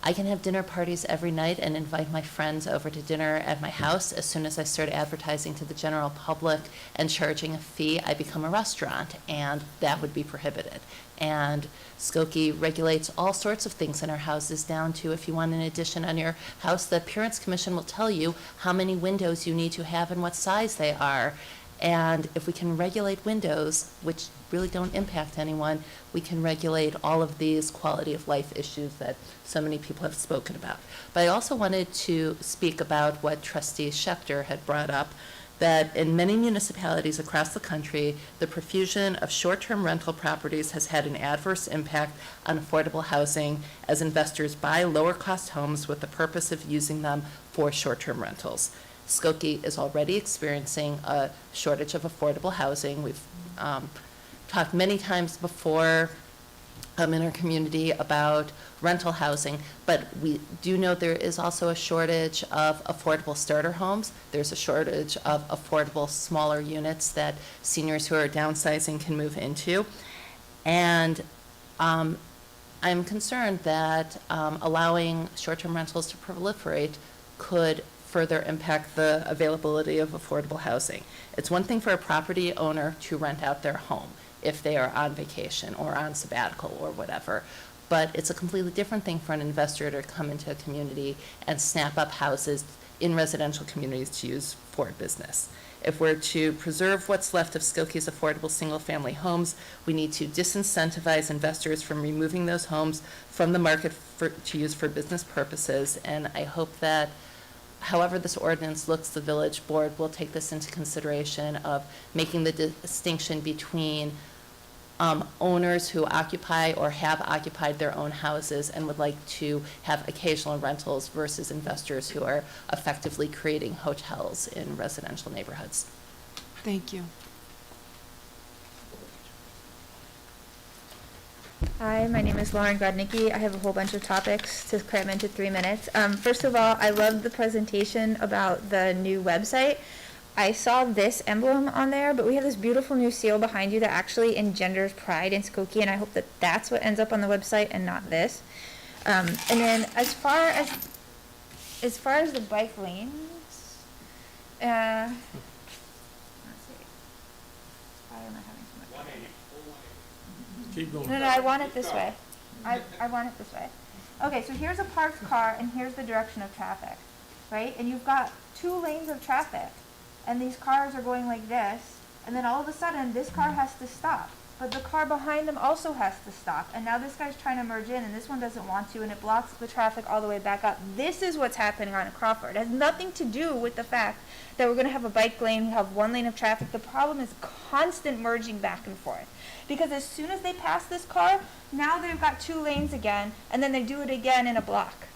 have dinner parties every night and invite my friends over to dinner at my house. As soon as I start advertising to the general public and charging a fee, I become a restaurant, and that would be prohibited. And Skokie regulates all sorts of things in our houses, down to if you want an addition on your house, the Appearance Commission will tell you how many windows you need to have and what size they are. And if we can regulate windows, which really don't impact anyone, we can regulate all of these quality of life issues that so many people have spoken about. But I also wanted to speak about what Trustee Schechter had brought up, that in many municipalities across the country, the profusion of short-term rental properties has had an adverse impact on affordable housing as investors buy lower-cost homes with the purpose of using them for short-term rentals. Skokie is already experiencing a shortage of affordable housing. We've talked many times before in our community about rental housing, but we do know there is also a shortage of affordable starter homes. There's a shortage of affordable smaller units that seniors who are downsizing can move into. And I'm concerned that allowing short-term rentals to proliferate could further impact the availability of affordable housing. It's one thing for a property owner to rent out their home if they are on vacation or on sabbatical or whatever, but it's a completely different thing for an investor to come into a community and snap up houses in residential communities to use for business. If we're to preserve what's left of Skokie's affordable single-family homes, we need to disincentivize investors from removing those homes from the market to use for business purposes, and I hope that however this ordinance looks, the village board will take this into consideration of making the distinction between owners who occupy or have occupied their own houses and would like to have occasional rentals versus investors who are effectively creating hotels in residential neighborhoods. Thank you. Hi, my name is Lauren Grodnicki. I have a whole bunch of topics to cram into 3 minutes. First of all, I loved the presentation about the new website. I saw this emblem on there, but we have this beautiful new seal behind you that actually engenders pride in Skokie, and I hope that that's what ends up on the website and not this. And then as far as the bike lanes, let's see. Why am I having so much? Keep going. No, I want it this way. I want it this way. Okay, so here's a parked car, and here's the direction of traffic, right? And you've got 2 lanes of traffic, and these cars are going like this, and then all of a sudden, this car has to stop. But the car behind them also has to stop, and now this guy's trying to merge in, and this one doesn't want to, and it blocks the traffic all the way back up. This is what's happening on Crawford. It has nothing to do with the fact that we're going to have a bike lane, we have 1 lane of traffic. The problem is constant merging back and forth. Because as soon as they pass this car, now they've got 2 lanes again, and then they do it again in a block.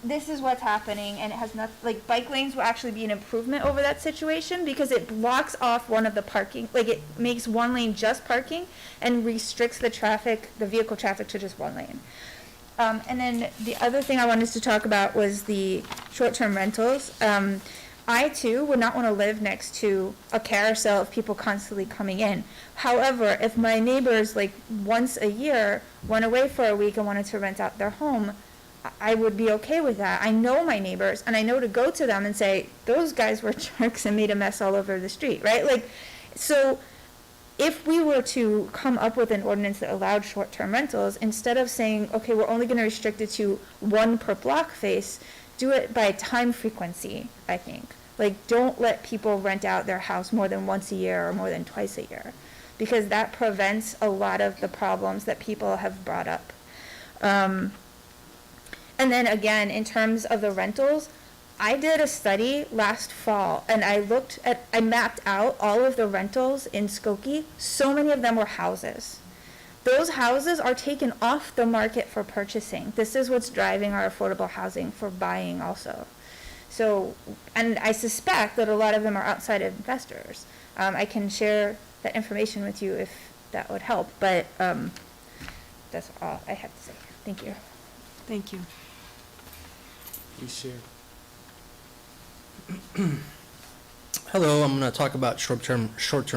this is what's happening, and it has not, like, bike lanes will actually be an improvement over that situation because it blocks off one of the parking, like, it makes one lane just parking and restricts the traffic, the vehicle traffic to just one lane. And then the other thing I wanted to talk about was the short-term rentals. I too would not want to live next to a carousel of people constantly coming in. However, if my neighbors, like, once a year went away for a week and wanted to rent out their home, I would be okay with that. I know my neighbors, and I know to go to them and say, those guys were jerks and made a mess all over the street, right? Like, so if we were to come up with an ordinance that allowed short-term rentals, instead of saying, okay, we're only going to restrict it to one per block face, do it by time frequency, I think. Like, don't let people rent out their house more than once a year or more than twice a year, because that prevents a lot of the problems that people have brought up. And then again, in terms of the rentals, I did a study last fall, and I mapped out all of the rentals in Skokie. So many of them were houses. Those houses are taken off the market for purchasing. This is what's driving our affordable housing for buying also. So, and I suspect that a lot of them are outside investors. I can share that information with you if that would help, but that's all I have to say. Thank you. Thank you. Please share. Hello, I'm going to talk about short-term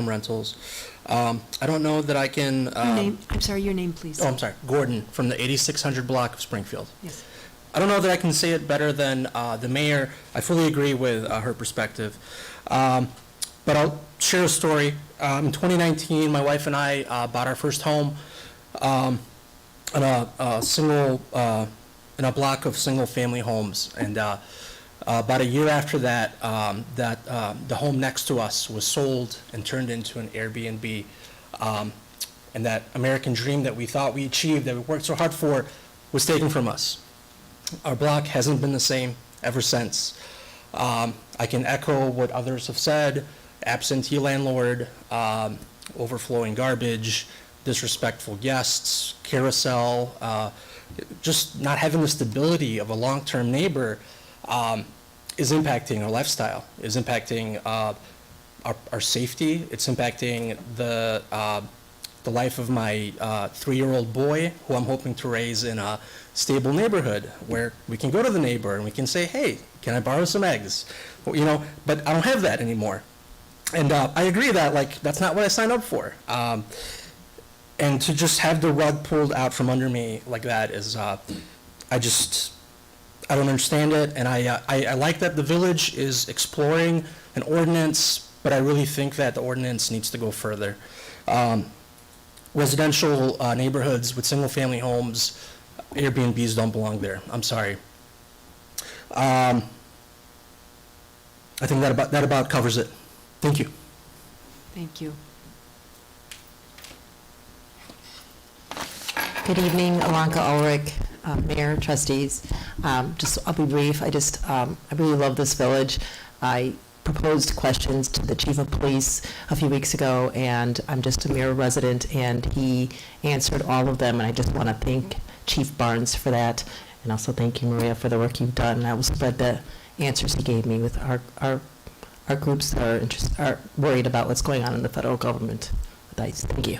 rentals. I don't know that I can. I'm sorry, your name, please. Oh, I'm sorry, Gordon from the 8600 block of Springfield. Yes. I don't know that I can say it better than the mayor. I fully agree with her perspective. But I'll share a story. In 2019, my wife and I bought our first home on in a block of single-family homes. And about a year after that, the home next to us was sold and turned into an Airbnb. And that American dream that we thought we achieved, that we worked so hard for, was taken from us. Our block hasn't been the same ever since. I can echo what others have said: absentee landlord, overflowing garbage, disrespectful guests, carousel, just not having the stability of a long-term neighbor is impacting our lifestyle, is impacting our safety. It's impacting the life of my 3-year-old boy, who I'm hoping to raise in a stable neighborhood where we can go to the neighbor and we can say, hey, can I borrow some eggs? Well, you know, but I don't have that anymore. And I agree that, like, that's not what I signed up for. And to just have the rug pulled out from under me like that is, I don't understand it. And I like that the village is exploring an ordinance, but I really think that the ordinance needs to go further. Residential neighborhoods with single-family homes, Airbnbs don't belong there. I'm sorry. I think that about covers it. Thank you. Thank you. Good evening, Alonka Ulrich, Mayor, trustees. I'll be brief. I really love this village. I proposed questions to the chief of police a few weeks ago, and I'm just a Mirror resident, and he answered all of them, and I just want to thank Chief Barnes for that, and also thank you, Maria, for the work you've done. I will spread the answers he gave me with our groups that are worried about what's going on in the federal government with ICE. Thank you.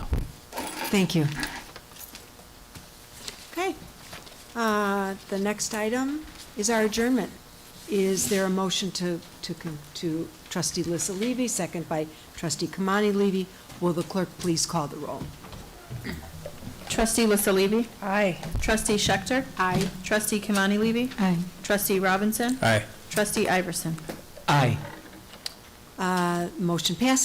Thank you. Okay. The next item is our adjournment. Is there a motion to trustee Lissa Levy, second by trustee Kamani Levy? Will the clerk please call the roll? Trustee Lissa Levy? Aye. Trustee Schechter? Aye. Trustee Kimani Levy? Aye. Trustee Robinson? Aye. Trustee Iverson? Aye. Motion passes.